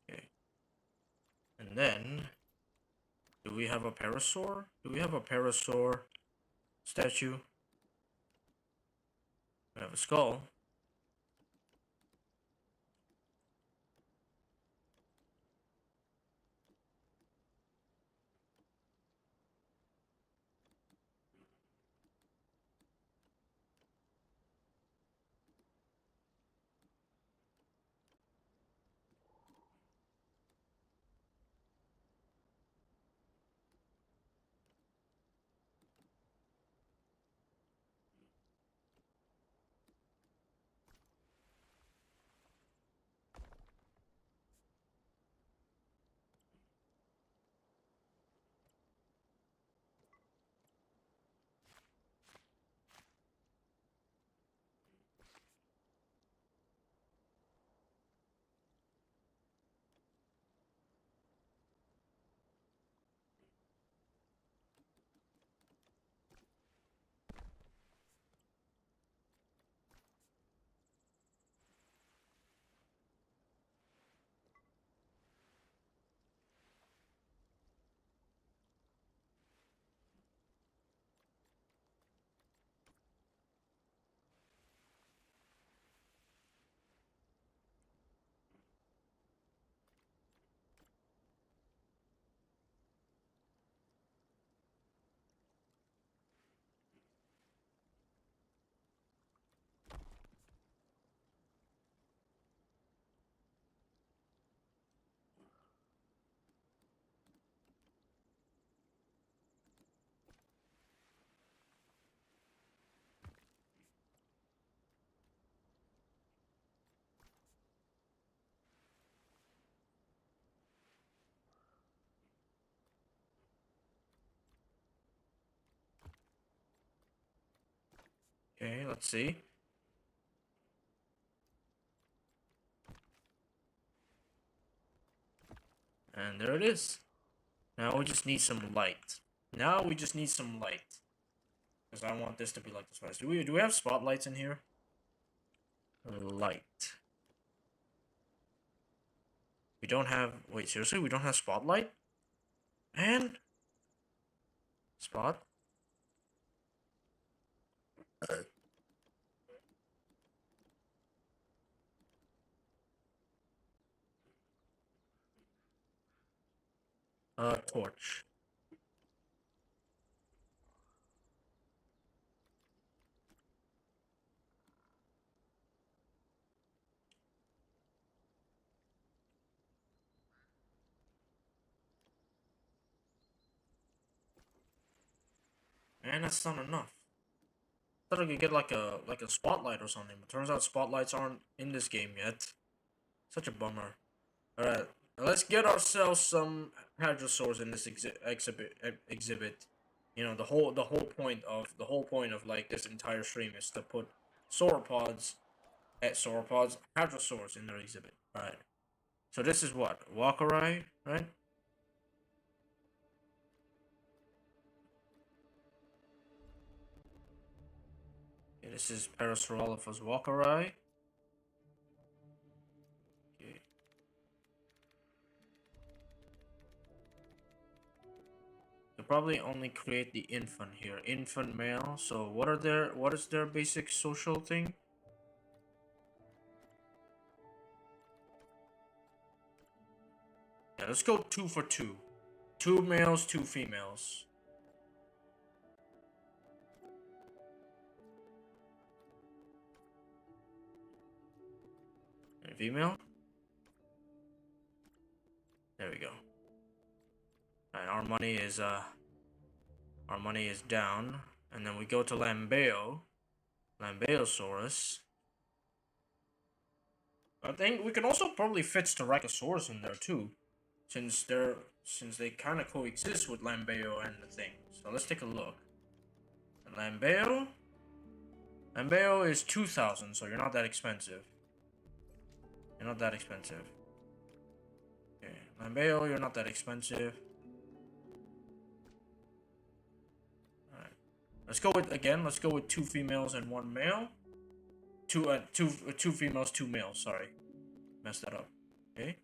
Okay. And then, do we have a parasaur? Do we have a parasaur statue? We have a skull. Okay, let's see. And there it is. Now we just need some light. Now we just need some light. Because I want this to be like the spice. Do we have spotlights in here? Light. We don't have... Wait, seriously? We don't have spotlight? And... Spot? Torch. And that's not enough. I thought I could get like a spotlight or something, but turns out spotlights aren't in this game yet. Such a bummer. Alright, let's get ourselves some Hadrosaurs in this exhibit. You know, the whole point of like this entire stream is to put sauropods Hadrosaurs in their exhibit. Alright. So this is what? Walkerai, right? Okay, this is Parasaurolophus walkerai. Okay. They'll probably only create the infant here. Infant male. So what is their basic social thing? Yeah, let's go 2 for 2. 2 males, 2 females. And female? There we go. And our money is down. And then we go to Lambeosaurus. I think we can also probably fit Styracosaurus in there too. Since they kind of coexist with Lambeo and the thing. So let's take a look. Lambeo is 2,000, so you're not that expensive. You're not that expensive. Okay, Lambeo, you're not that expensive. Alright. Let's go with 2 females and 1 male. Two females, 2 males, sorry. Messed that up. Okay.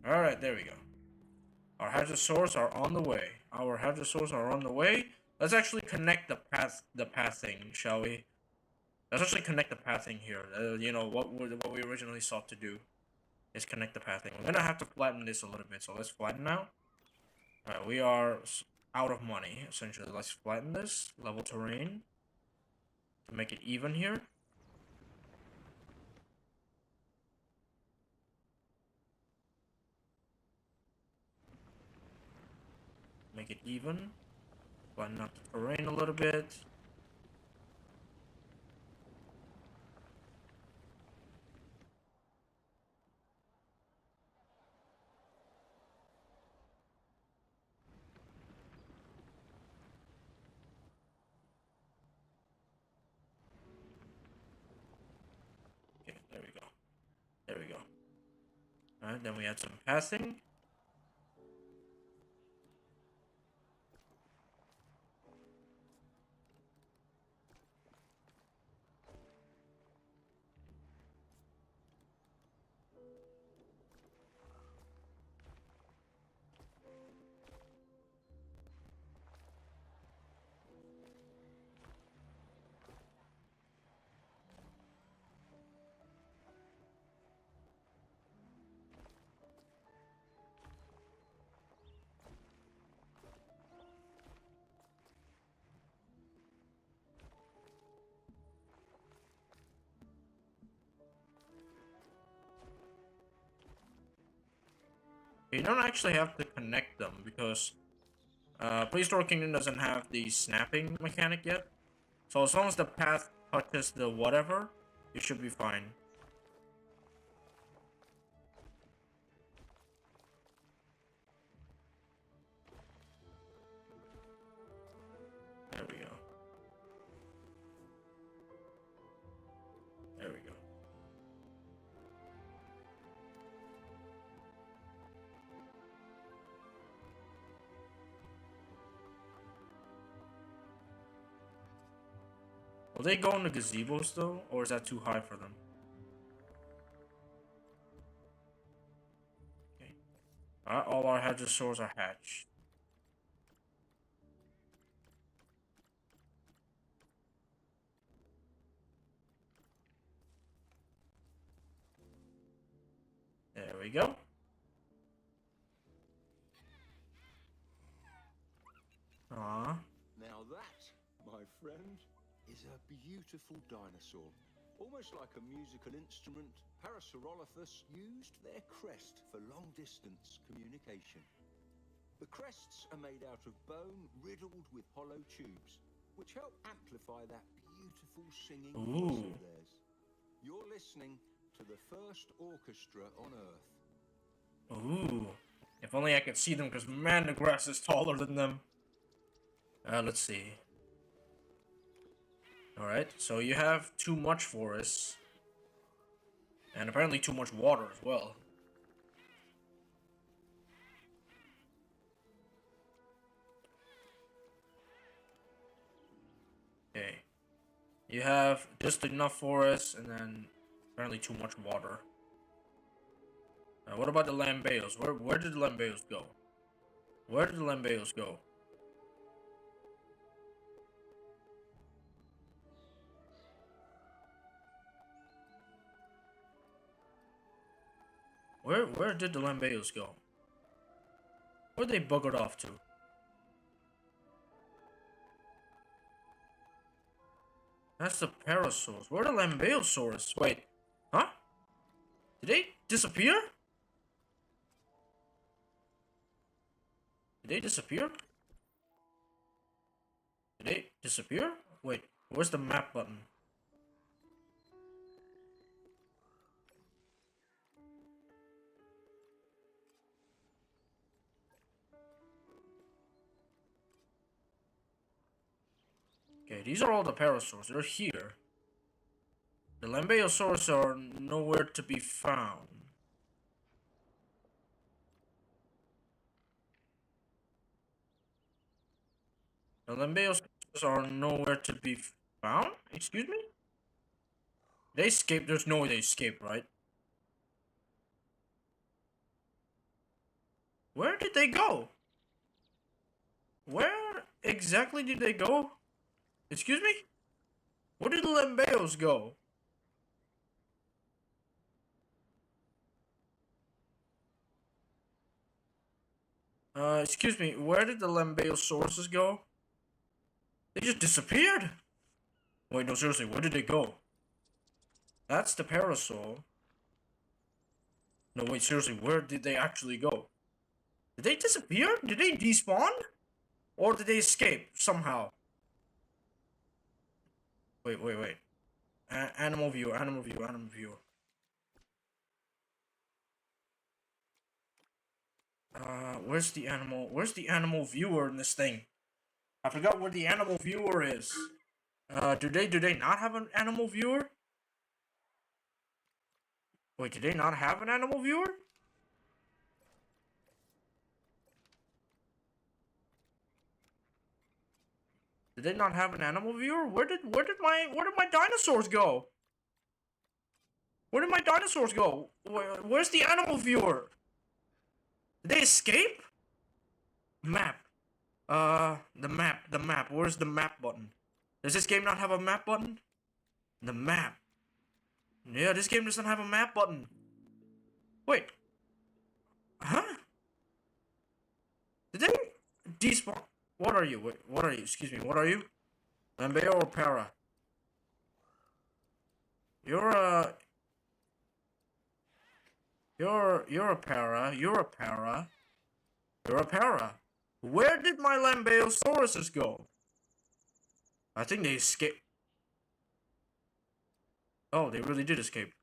Alright, there we go. Our Hadrosaurs are on the way. Our Hadrosaurs are on the way. Let's actually connect the pathing, shall we? Let's actually connect the pathing here. You know, what we originally sought to do is connect the pathing. We're gonna have to flatten this a little bit, so let's flatten now. Alright, we are out of money, essentially. Let's flatten this. Level terrain. To make it even here. Make it even. Flatten out the terrain a little bit. Okay, there we go. There we go. Alright, then we add some pathing. You don't actually have to connect them because Prehistoric Kingdom doesn't have the snapping mechanic yet. So as long as the path touches the whatever, you should be fine. There we go. There we go. Will they go in the gazebos though, or is that too high for them? Okay. All our Hadrosaurs are hatched. There we go. Aww. Now that, my friend, is a beautiful dinosaur. Almost like a musical instrument, Parasaurolophus used their crest for long-distance communication. The crests are made out of bone riddled with hollow tubes, which help amplify that beautiful singing voice of theirs. You're listening to the first orchestra on Earth. Ooh. If only I could see them, because man, the grass is taller than them. Let's see. Alright, so you have too much forest. And apparently too much water as well. Okay. You have just enough forest and then apparently too much water. What about the Lambeos? Where did the Lambeos go? Where did the Lambeos go? Where did the Lambeos go? Where they buggered off to? That's the Parasaurs. Where are the Lambeosaurus? Wait, huh? Did they disappear? Did they disappear? Did they disappear? Wait, where's the map button? Okay, these are all the Parasaurs. They're here. The Lambeosaurus are nowhere to be found. The Lambeosaurus are nowhere to be found? Excuse me? They escaped. There's no way they escaped, right? Where did they go? Where exactly did they go? Excuse me? Where did the Lambeos go? Excuse me, where did the Lambeosaurus go? They just disappeared! Wait, no, seriously, where did they go? That's the parasaur. No, wait, seriously, where did they actually go? Did they disappear? Did they despawn? Or did they escape somehow? Wait. Animal viewer. Where's the animal viewer in this thing? I forgot where the animal viewer is. Do they not have an animal viewer? Wait, do they not have an animal viewer? Did they not have an animal viewer? Where did my dinosaurs go? Where did my dinosaurs go? Where's the animal viewer? Did they escape? Map. The map. Where's the map button? Does this game not have a map button? The map. Yeah, this game doesn't have a map button. Wait. Huh? Did they despawn? What are you? Wait, what are you? Excuse me, what are you? Lambeo or Para? You're a Para. You're a Para. Where did my Lambeosauruses go? I think they escaped. Oh, they really did escape.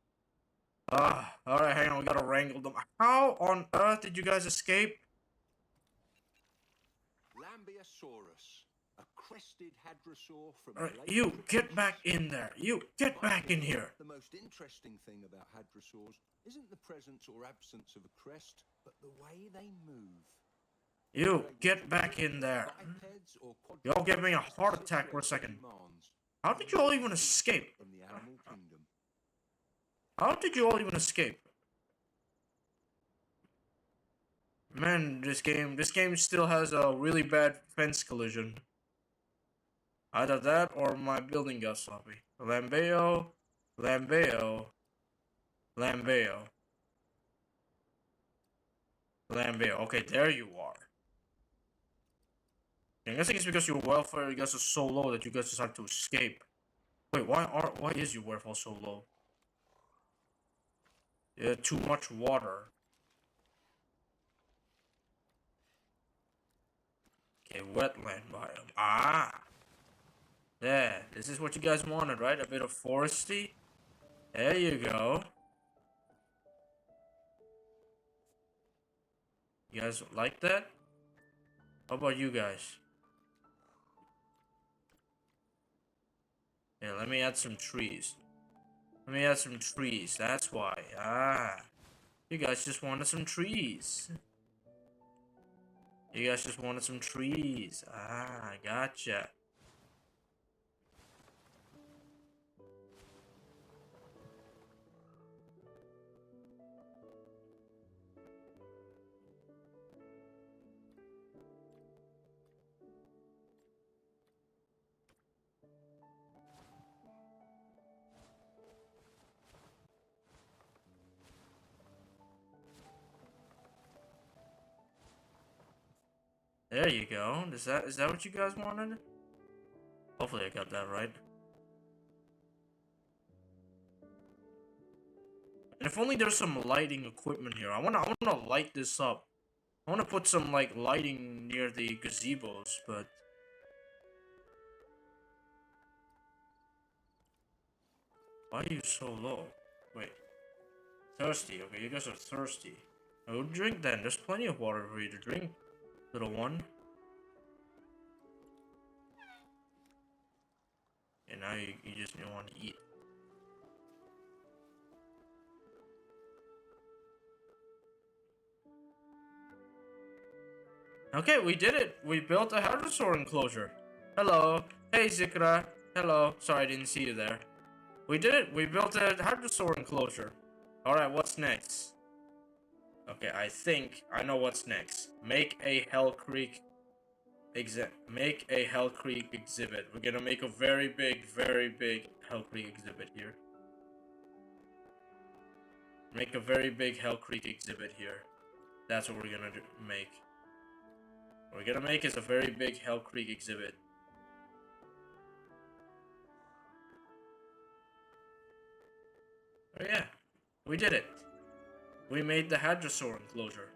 Alright, hang on, we gotta wrangle them. How on earth did you guys escape? Lambeosaurus, a crested hadrosaur from you get back in there. You get back in here. The most interesting thing about hadrosaurs isn't the presence or absence of a crest, but the way they move. You get back in there. Y'all gave me a heart attack for a second. How did you all even escape? In the animal kingdom. How did you all even escape? Man, this game still has a really bad fence collision. Either that or my building got sloppy. Lambeo. Okay, there you are. I guess it's because your welfare, you guys, are so low that you guys decide to escape. Wait, why is your welfare so low? Yeah, too much water. Okay, wetland biome. Ah! There, this is what you guys wanted, right? A bit of foresty? There you go. You guys like that? How about you guys? Yeah, let me add some trees. That's why. Ah. You guys just wanted some trees. Ah, gotcha. There you go. Is that what you guys wanted? Hopefully I got that right. And if only there's some lighting equipment here. I wanna light this up. I wanna put some like lighting near the gazebos, but why are you so low? Wait. Thirsty, okay, you guys are thirsty. Oh, drink then. There's plenty of water for you to drink. Little one. And now you just don't want to eat. Okay, we did it. We built a Hadrosaur enclosure. Hello. Hey, Zikra. Hello. Sorry, I didn't see you there. We did it. We built a Hadrosaur enclosure. Alright, what's next? Okay, I think I know what's next. Make a Hell Creek exhibit. We're gonna make a very big Hell Creek exhibit here. Make a very big Hell Creek exhibit here. That's what we're gonna make. What we're gonna make is a very big Hell Creek exhibit. Oh yeah, we did it. We made the Hadrosaur enclosure.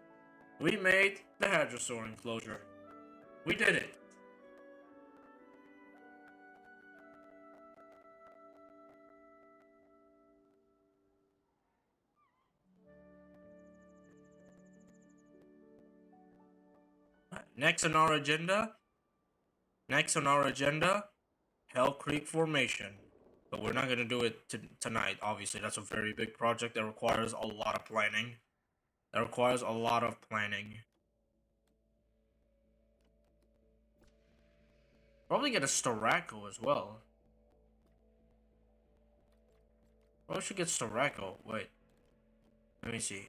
We made the Hadrosaur enclosure. We did it. Next on our agenda, Hell Creek Formation. But we're not gonna do it tonight, obviously. That's a very big project that requires a lot of planning. Probably get a Storaco as well. Probably should get Storaco. Wait. Let me see.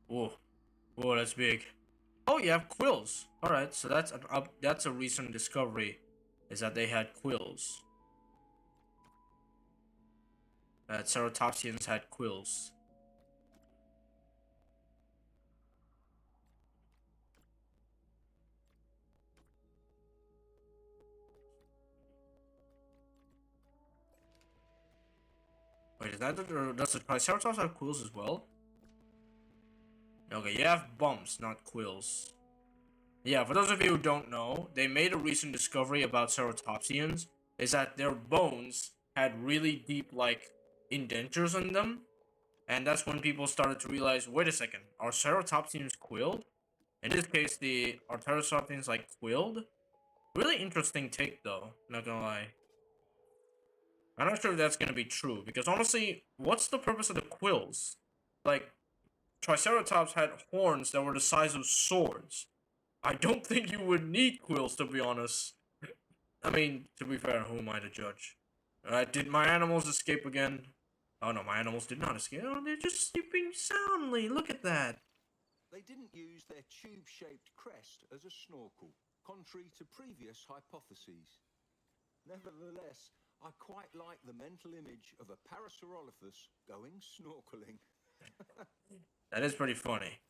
Whoa. Whoa, that's big. Oh, you have quills. Alright, so that's a recent discovery. Is that they had quills. That ceratopsians had quills. Wait, does the Triceratops have quills as well? Okay, you have bumps, not quills. Yeah, for those of you who don't know, they made a recent discovery about ceratopsians, is that their bones had really deep, like, indentures in them. And that's when people started to realize, wait a second, are ceratopsians quilled? In this case, are pterosaurians, like, quilled? Really interesting take, though, not gonna lie. I'm not sure if that's gonna be true, because honestly, what's the purpose of the quills? Like, Triceratops had horns that were the size of swords. I don't think you would need quills, to be honest. I mean, to be fair, who am I to judge? Did my animals escape again? Oh no, my animals did not escape. Oh, they're just sleeping soundly. Look at that. They didn't use their tube-shaped crest as a snorkel, contrary to previous hypotheses. Nevertheless, I quite like the mental image of a Parasaurolophus going snorkeling. That is pretty funny.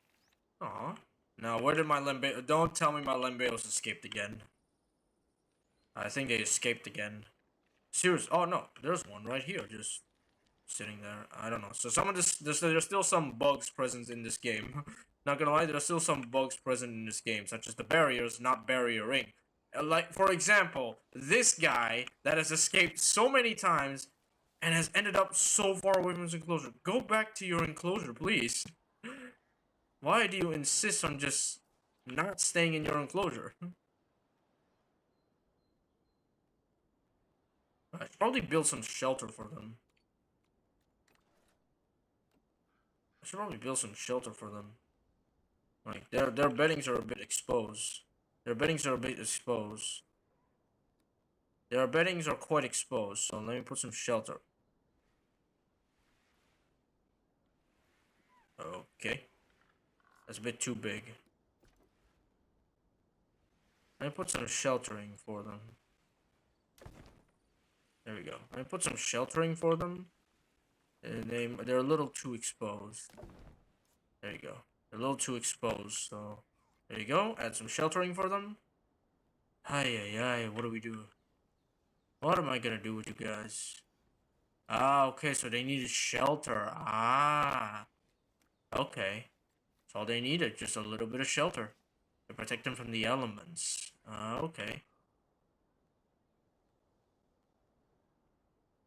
Aw. Now, where did my Limbeos... Don't tell me my Limbeos escaped again. I think they escaped again. Seriously. Oh, no. There's one right here, just sitting there. I don't know. So there's still some bugs present in this game. Not gonna lie, there's still some bugs present in this game, such as the barriers not barriering. Like, for example, this guy that has escaped so many times and has ended up so far away from his enclosure. Go back to your enclosure, please. Why do you insist on just not staying in your enclosure? I should probably build some shelter for them. Like, their beddings are a bit exposed. Their beddings are quite exposed, so let me put some shelter. Okay. That's a bit too big. Let me put some sheltering for them. There we go. Let me put some sheltering for them. And they're a little too exposed. There you go. They're a little too exposed, so... There you go. Add some sheltering for them. What do we do? What am I gonna do with you guys? Ah, okay, so they needed shelter. Ah. Okay. That's all they needed, just a little bit of shelter. To protect them from the elements. Okay.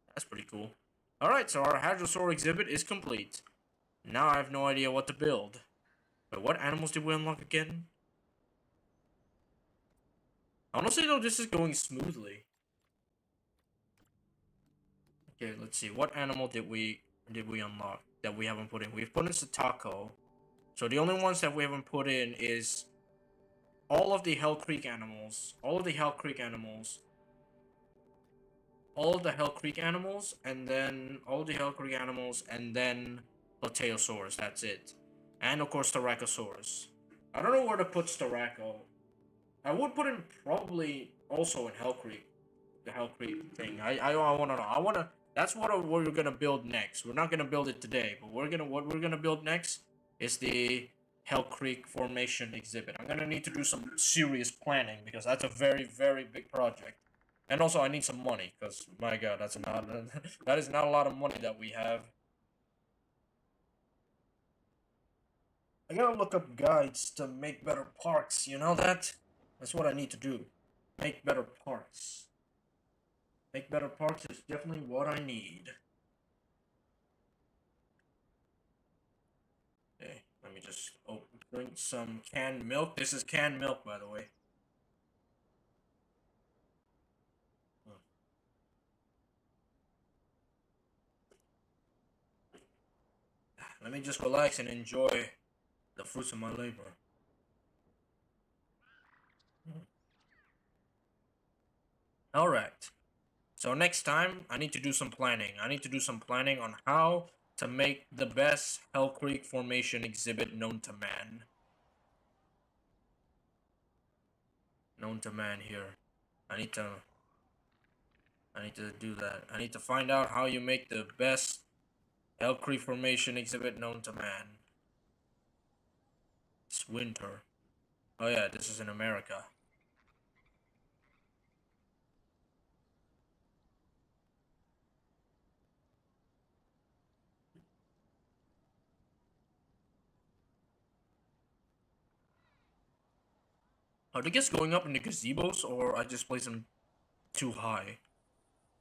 That's pretty cool. Alright, so our Hadrosaur exhibit is complete. Now I have no idea what to build. But what animals did we unlock again? Honestly though, this is going smoothly. Okay, let's see. What animal did we unlock that we haven't put in? We've put in Satako. So the only ones that we haven't put in is all of the Hell Creek animals, all of the Hell Creek animals, all of the Hell Creek animals, and then all of the Hell Creek animals, and then Plateosaurus. That's it. And of course, Styracosaurus. I don't know where to put Styraco. I would put him probably also in Hell Creek, the Hell Creek thing. I want to know. I want to. That's what we're gonna build next. We're not gonna build it today, but what we're gonna build next is the Hell Creek Formation exhibit. I'm gonna need to do some serious planning because that's a very big project. And also, I need some money because my God, that's not that is not a lot of money that we have. I gotta look up guides to make better parks. You know that? That's what I need to do. Make better parks. Make better parks is definitely what I need. Okay, let me just drink some canned milk. This is canned milk, by the way. Let me just relax and enjoy the fruits of my labor. Alright. So next time, I need to do some planning. I need to do some planning on how to make the best Hell Creek Formation exhibit known to man. Known to man here. I need to do that. I need to find out how you make the best Hell Creek Formation exhibit known to man. It's winter. Oh yeah, this is in America. Are the guests going up in the gazebos, or I just place them too high?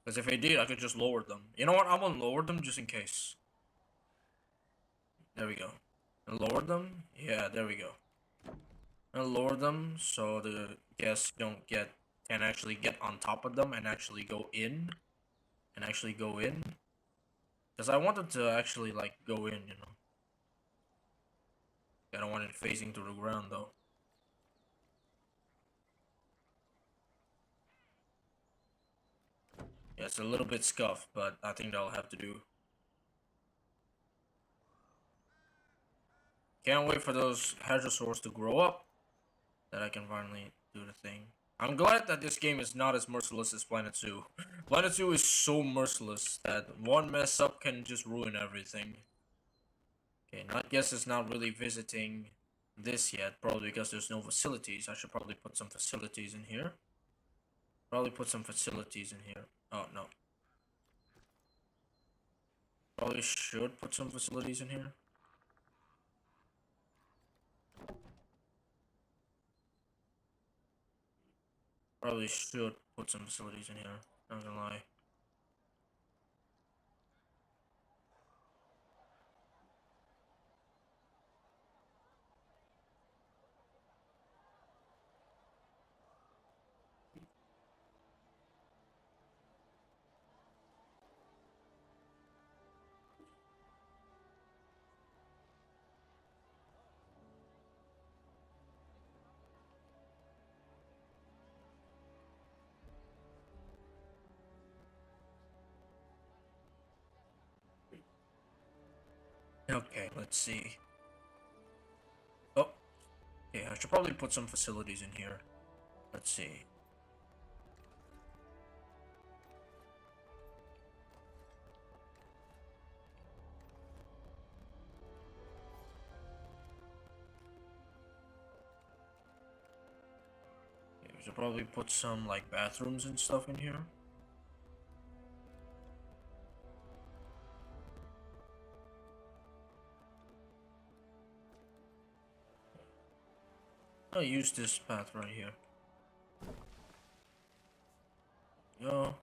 Because if I did, I could just lower them. You know what? I'm gonna lower them just in case. There we go. And lower them? Yeah, there we go. And lower them so the guests can actually get on top of them and actually go in. Because I wanted to actually, like, go in, you know. I don't want it facing to the ground, though. Yeah, it's a little bit scuffed, but I think that'll have to do. Can't wait for those Hadrosaurs to grow up, that I can finally do the thing. I'm glad that this game is not as merciless as Planet Zoo. Planet Zoo is so merciless that one mess up can just ruin everything. Okay, I guess it's not really visiting this yet, probably because there's no facilities. I should probably put some facilities in here. Probably put some facilities in here. Oh, no. Probably should put some facilities in here. Probably should put some facilities in here. Not gonna lie. Okay, let's see. Oh, okay, I should probably put some facilities in here. Let's see. Okay, we should probably put some, like, bathrooms and stuff in here. I'll use this path right here. Yo.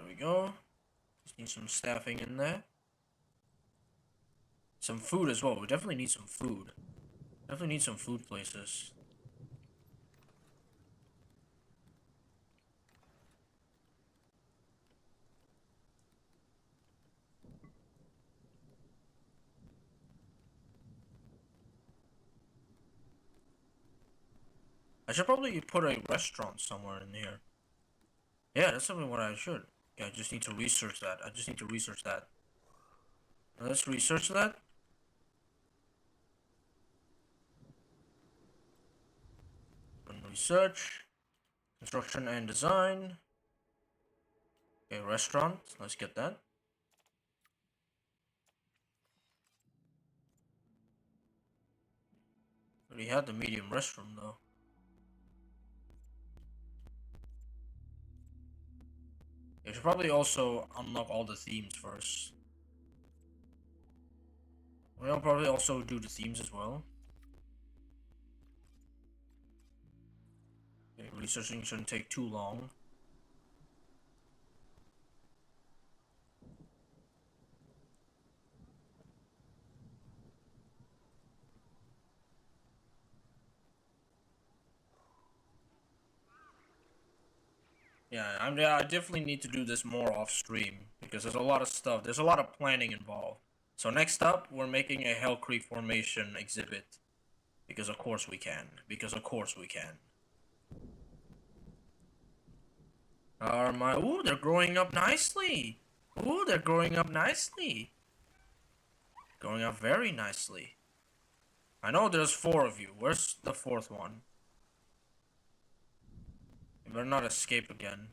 we go. Just need some staffing in there. Some food as well. We definitely need some food. Definitely need some food places. I should probably put a restaurant somewhere in here. Yeah, that's something what I should. Yeah, I just need to research that. I just need to research that. Let's research that. Research. Construction and design. Okay, restaurant. Let's get that. We had the medium restroom though. You should probably also unlock all the themes first. We'll probably also do the themes as well. Okay, researching shouldn't take too long. Yeah, I definitely need to do this more off stream because there's a lot of stuff. There's a lot of planning involved. So next up, we're making a Hell Creek Formation exhibit. Because of course we can. Because of course we can. Ooh, they're growing up nicely. Ooh, they're growing up nicely. Growing up very nicely. I know there's 4 of you. Where's the 4th one? You better not escape again.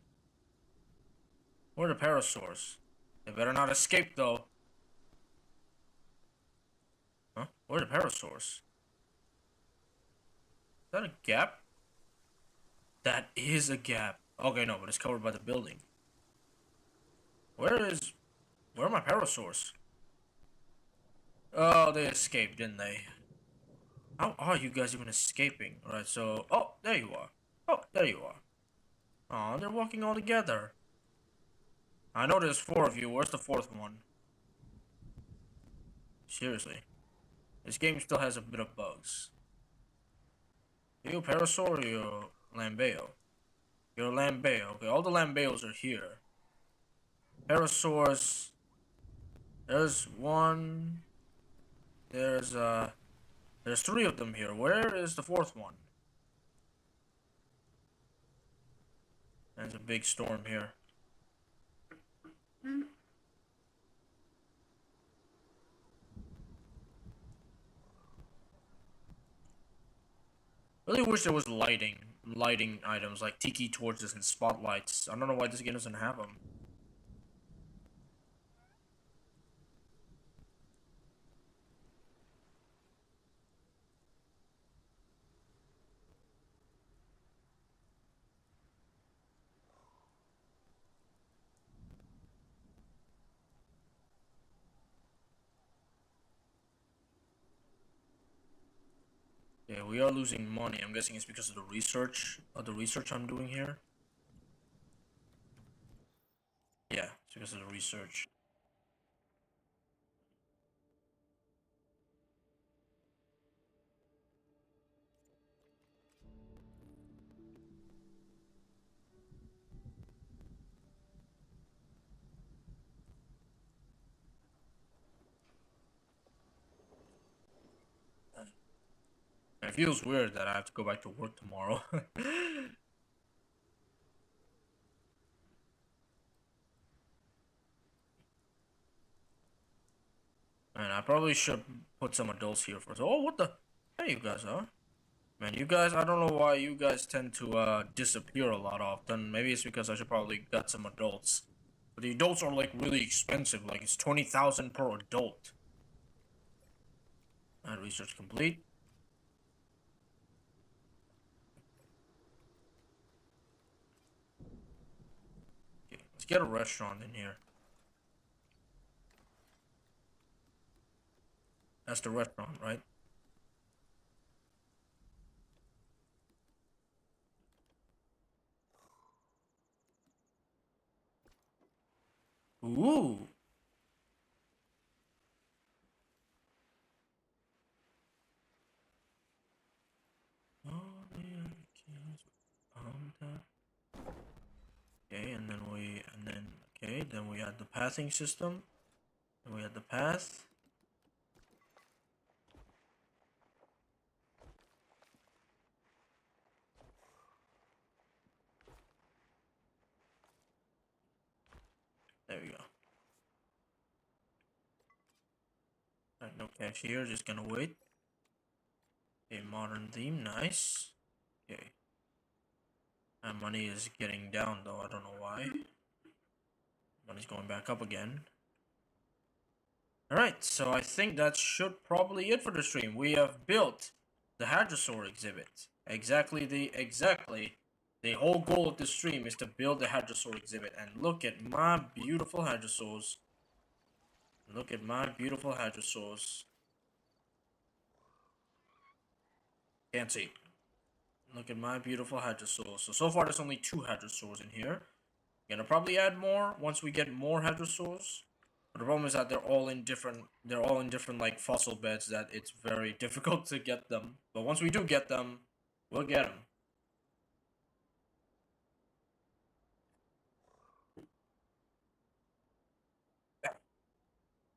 Where are the Parasaurs? They better not escape though. Huh? Where are the Parasaurs? Is that a gap? That is a gap. Okay, no, but it's covered by the building. Where are my Parasaurs? Oh, they escaped, didn't they? How are you guys even escaping? Alright, so... Oh, there you are. Oh, there you are. Oh, they're walking all together. I know there's 4 of you. Where's the 4th one? Seriously. This game still has a bit of bugs. Are you a Parasaur or you a Lambeo? You're a Lambeo. Okay, all the Lambeos are here. Parasaurs. There's one. There's 3 of them here. Where is the 4th one? There's a big storm here. Really wish there was lighting items like tiki torches and spotlights. I don't know why this game doesn't have them. Yeah, we are losing money. I'm guessing it's because of the research I'm doing here. Yeah, it's because of the research. It feels weird that I have to go back to work tomorrow. And I probably should put some adults here first. Oh, what the? There you guys are. Man, you guys, I don't know why you guys tend to disappear a lot often. Maybe it's because I should probably get some adults. But the adults are like really expensive. Like it's 20,000 per adult. And research complete. Okay, let's get a restaurant in here. That's the restaurant, right? Ooh. Okay, and then we had the pathing system. And we had the path. There we go. Alright, no cashier, just gonna wait. Okay, modern theme, nice. Okay. My money is getting down though, I don't know why. Money's going back up again. Alright, so I think that should probably it for the stream. We have built the Hadrosaur exhibit. Exactly the whole goal of the stream is to build the Hadrosaur exhibit. And look at my beautiful Hadrosaurs. Look at my beautiful Hadrosaurs. Can't see. Look at my beautiful Hadrosaurs. So far there's only 2 Hadrosaurs in here. Gonna probably add more once we get more Hadrosaurs. But the problem is that they're all in different like fossil beds that it's very difficult to get them. But once we do get them, we'll get them.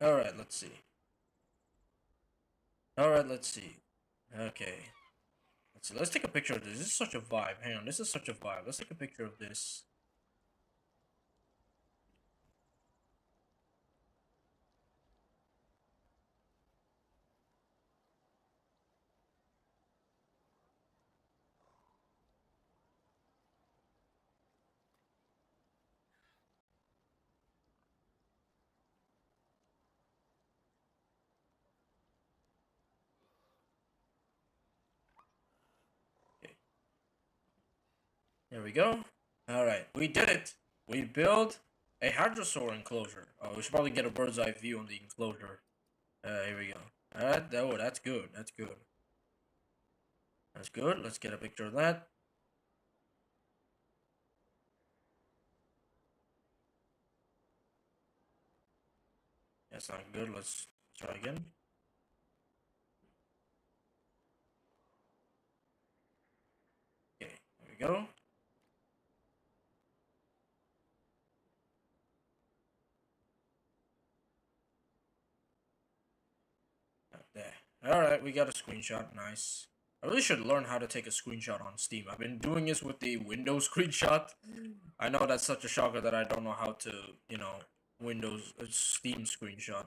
Alright, let's see. Okay. Let's see. Let's take a picture of this. This is such a vibe. Hang on, this is such a vibe. Let's take a picture of this. There we go. Alright, we did it. We built a Hadrosaur enclosure. Oh, we should probably get a bird's eye view on the enclosure. Here we go. Alright, oh, that's good. That's good. That's good. Let's get a picture of that. That's not good. Let's try again. Okay, there we go. There. Alright, we got a screenshot. Nice. I really should learn how to take a screenshot on Steam. I've been doing this with the Windows screenshot. I know that's such a shocker that I don't know how to, you know, Windows Steam screenshot.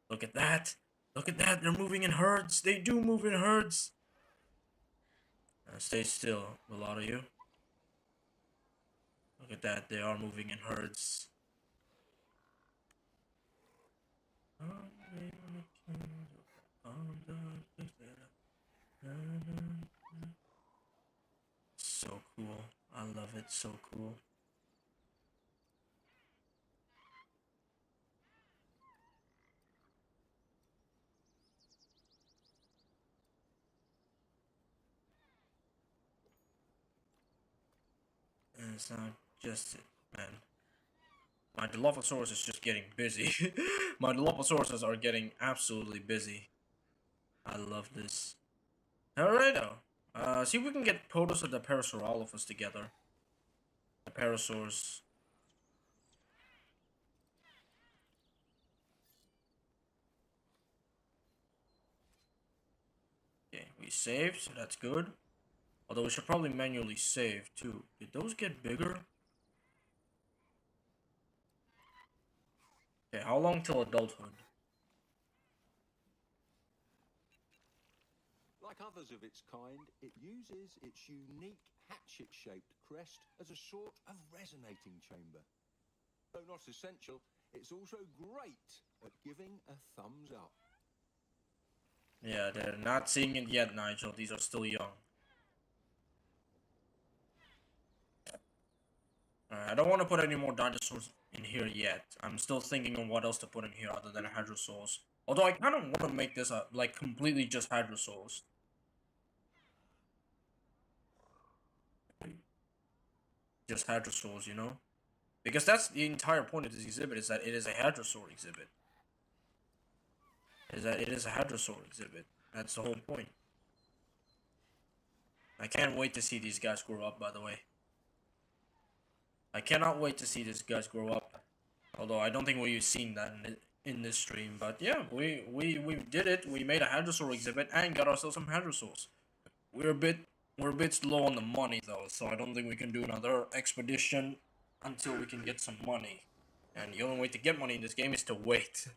Look at that. Look at that. They're moving in herds. They do move in herds. Stay still, a lot of you. Look at that. They are moving in herds. So cool. I love it. So cool. And it's not just it, man. My Dilophosaurus is just getting busy. My Dilophosauruses are getting absolutely busy. I love this. Alrighto. See if we can get Potos and the Parasaurolophus together. The Parasaurs. Okay, we saved, so that's good. Although we should probably manually save too. Did those get bigger? Okay, how long till adulthood? Like others of its kind, it uses its unique hatchet-shaped crest as a sort of resonating chamber. Though not essential, it's also great at giving a thumbs up. Yeah, they're not seeing it yet, Nigel. These are still young. Alright, I don't want to put any more dinosaurs in here yet. I'm still thinking on what else to put in here other than Hadrosaurs. Although I kind of want to make this like completely just Hadrosaurs. Just Hadrosaurs, you know? Because that's the entire point of this exhibit, is that it is a hadrosaur exhibit. That's the whole point. I can't wait to see these guys grow up, by the way. I cannot wait to see these guys grow up. Although I don't think we've seen that in this stream. But yeah, we did it. We made a hadrosaur exhibit and got ourselves some hadrosaurs. We're a bit slow on the money though, so I don't think we can do another expedition until we can get some money. And the only way to get money in this game is to wait.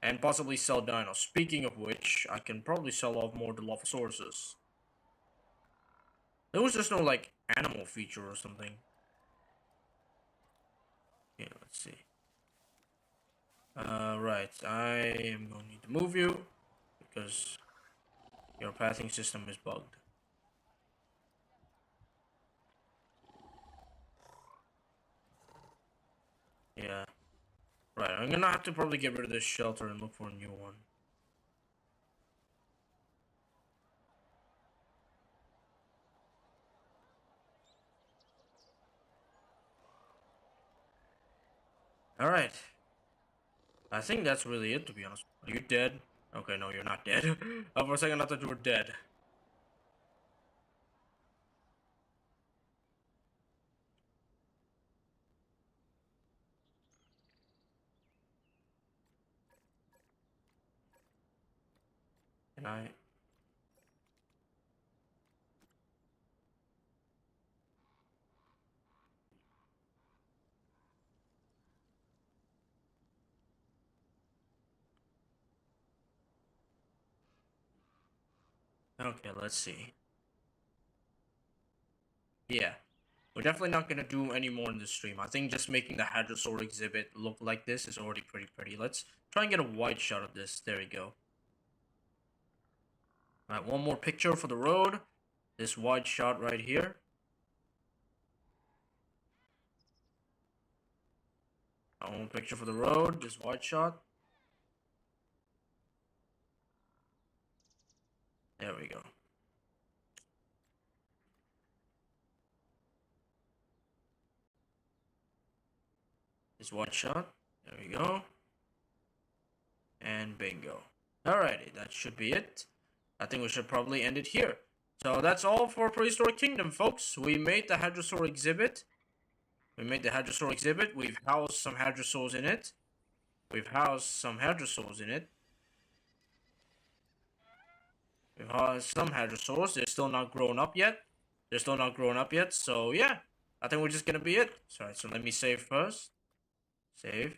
And possibly sell dinos. Speaking of which, I can probably sell off more Dilophosaurus. There was just no, like, animal feature or something. Yeah, let's see. Right. I am going to need to move you because your pathing system is bugged. Yeah. Right, I'm gonna have to probably get rid of this shelter and look for a new one. Alright. I think that's really it, to be honest. Are you dead? Okay, no, you're not dead. For a second, I thought you were dead. Can I... Okay, let's see. Yeah. We're definitely not gonna do any more in this stream. I think just making the Hadrosaur exhibit look like this is already pretty pretty. Let's try and get a wide shot of this. There we go. Alright, one more picture for the road. This wide shot right here. One picture for the road. This wide shot. There we go. This wide shot. There we go. And bingo. Alrighty, that should be it. I think we should probably end it here. So that's all for Prehistoric Kingdom, folks. We made the Hadrosaur exhibit. We've housed some Hadrosaurs in it. We've housed some Hadrosaurs. They're still not grown up yet. So yeah, I think we're just gonna be it. Sorry, so let me save first. Save.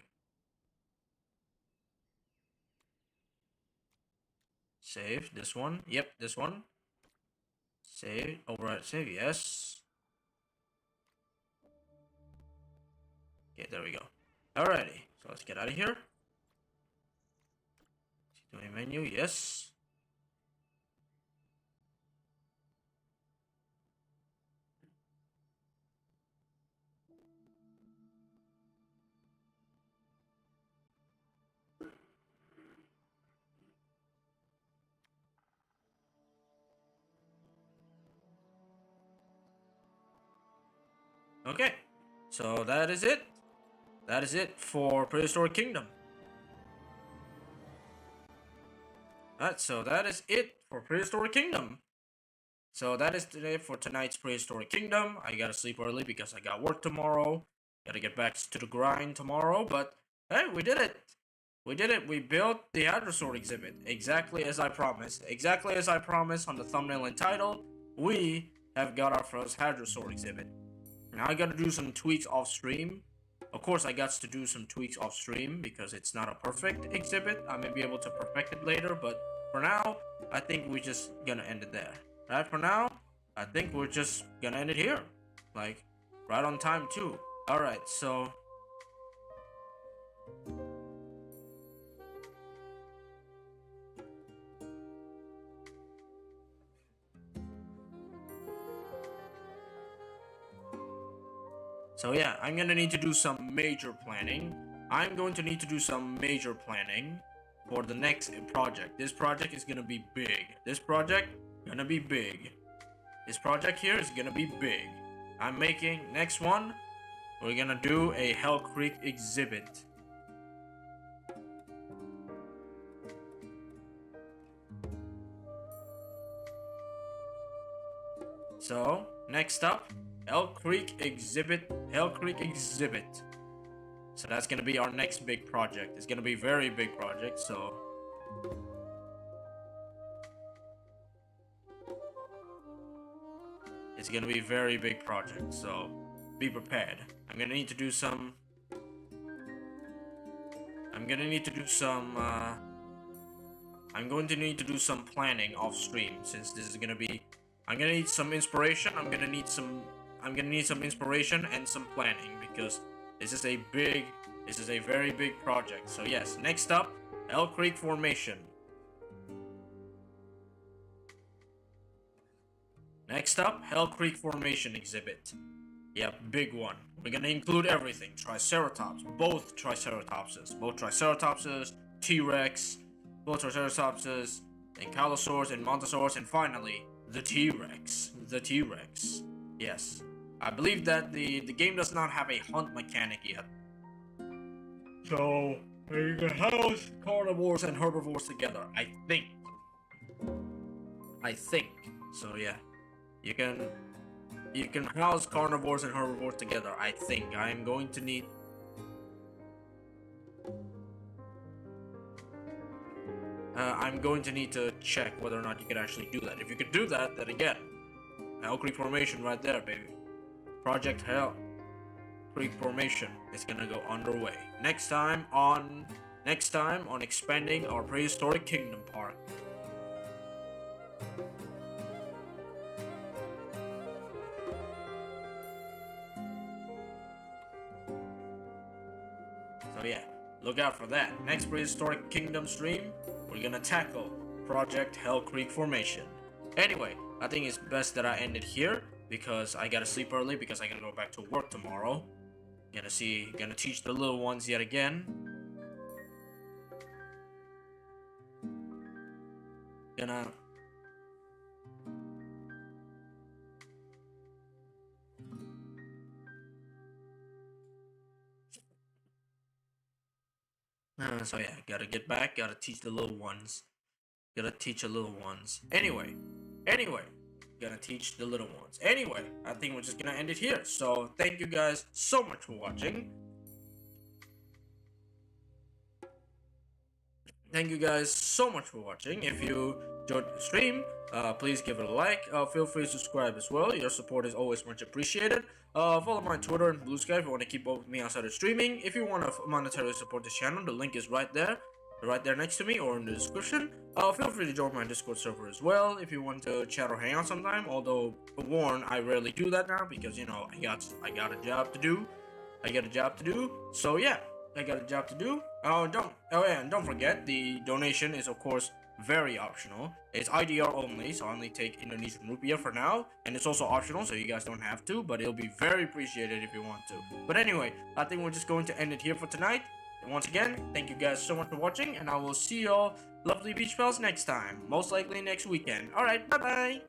Save this one. Yep, this one. Save. Override save. Yes. Okay, there we go. Alrighty. So let's get out of here. Doing menu. Yes. Okay, so that is it. That is it for Prehistoric Kingdom. Alright, so that is it for Prehistoric Kingdom. So that is today for tonight's Prehistoric Kingdom. I gotta sleep early because I got work tomorrow. Gotta get back to the grind tomorrow, but hey, we did it. We built the Hadrosaur exhibit exactly as I promised. Exactly as I promised on the thumbnail and title. We have got our first Hadrosaur exhibit. Now I gotta do some tweaks off stream. Of course, I got to do some tweaks off stream because it's not a perfect exhibit. I may be able to perfect it later, but for now, I think we're just gonna end it there. Right, for now, I think we're just gonna end it here. Like, right on time too. Alright, so... So yeah, I'm gonna need to do some major planning. For the next project. This project is gonna be big. This project here is gonna be big. I'm making next one. we're gonna do a Hell Creek exhibit. So, next up, Hell Creek exhibit. So that's gonna be our next big project. It's gonna be a very big project, so... It's gonna be a very big project, so be prepared. I'm gonna need to do some... I'm going to need to do some planning off stream, since this is gonna be... I'm gonna need some inspiration. I'm gonna need some inspiration and some planning, because this is a very big project. So yes, next up, Hell Creek Formation. Next up, Hell Creek Formation exhibit. Yep, big one. We're gonna include everything. Triceratops, both Triceratopses, T-Rex, both Triceratopses, Ankylosaurs and Montosaurs, and finally, the T-Rex. Yes. I believe that the game does not have a hunt mechanic yet. So, you can house carnivores and herbivores together, I think. So yeah. You can house carnivores and herbivores together, I think. I am going to need... I'm going to need to check whether or not you can actually do that. If you could do that, then again, Hell Creek Formation right there, baby. Project Hell Creek Formation is gonna go underway. Next time on expanding our Prehistoric Kingdom park. So yeah, look out for that. Next Prehistoric Kingdom stream, we're gonna tackle Project Hell Creek Formation. Anyway, I think it's best that I end it here, because I gotta sleep early, because I gotta go back to work tomorrow. Gonna teach the little ones yet again. So yeah, gotta get back, gotta teach the little ones. Anyway, gonna teach the little ones. Anyway, I think we're just gonna end it here. So thank you guys so much for watching. If you enjoyed the stream, please give it a like. Feel free to subscribe as well. Your support is always much appreciated. Follow my Twitter and Blue Sky if you want to keep up with me outside of streaming. If you want to monetarily support this channel, the link is right there next to me or in the description. Feel free to join my Discord server as well if you want to chat or hang out sometime. Although, warn, I rarely do that now because, you know, I got a job to do. So yeah, I got a job to do. And don't forget, the donation is of course very optional. It's IDR only, so I only take Indonesian rupiah for now, and it's also optional, so you guys don't have to, but it'll be very appreciated if you want to. But anyway, I think we're just going to end it here for tonight. And once again, thank you guys so much for watching, and I will see y'all lovely beach pals next time, most likely next weekend. Alright, bye bye.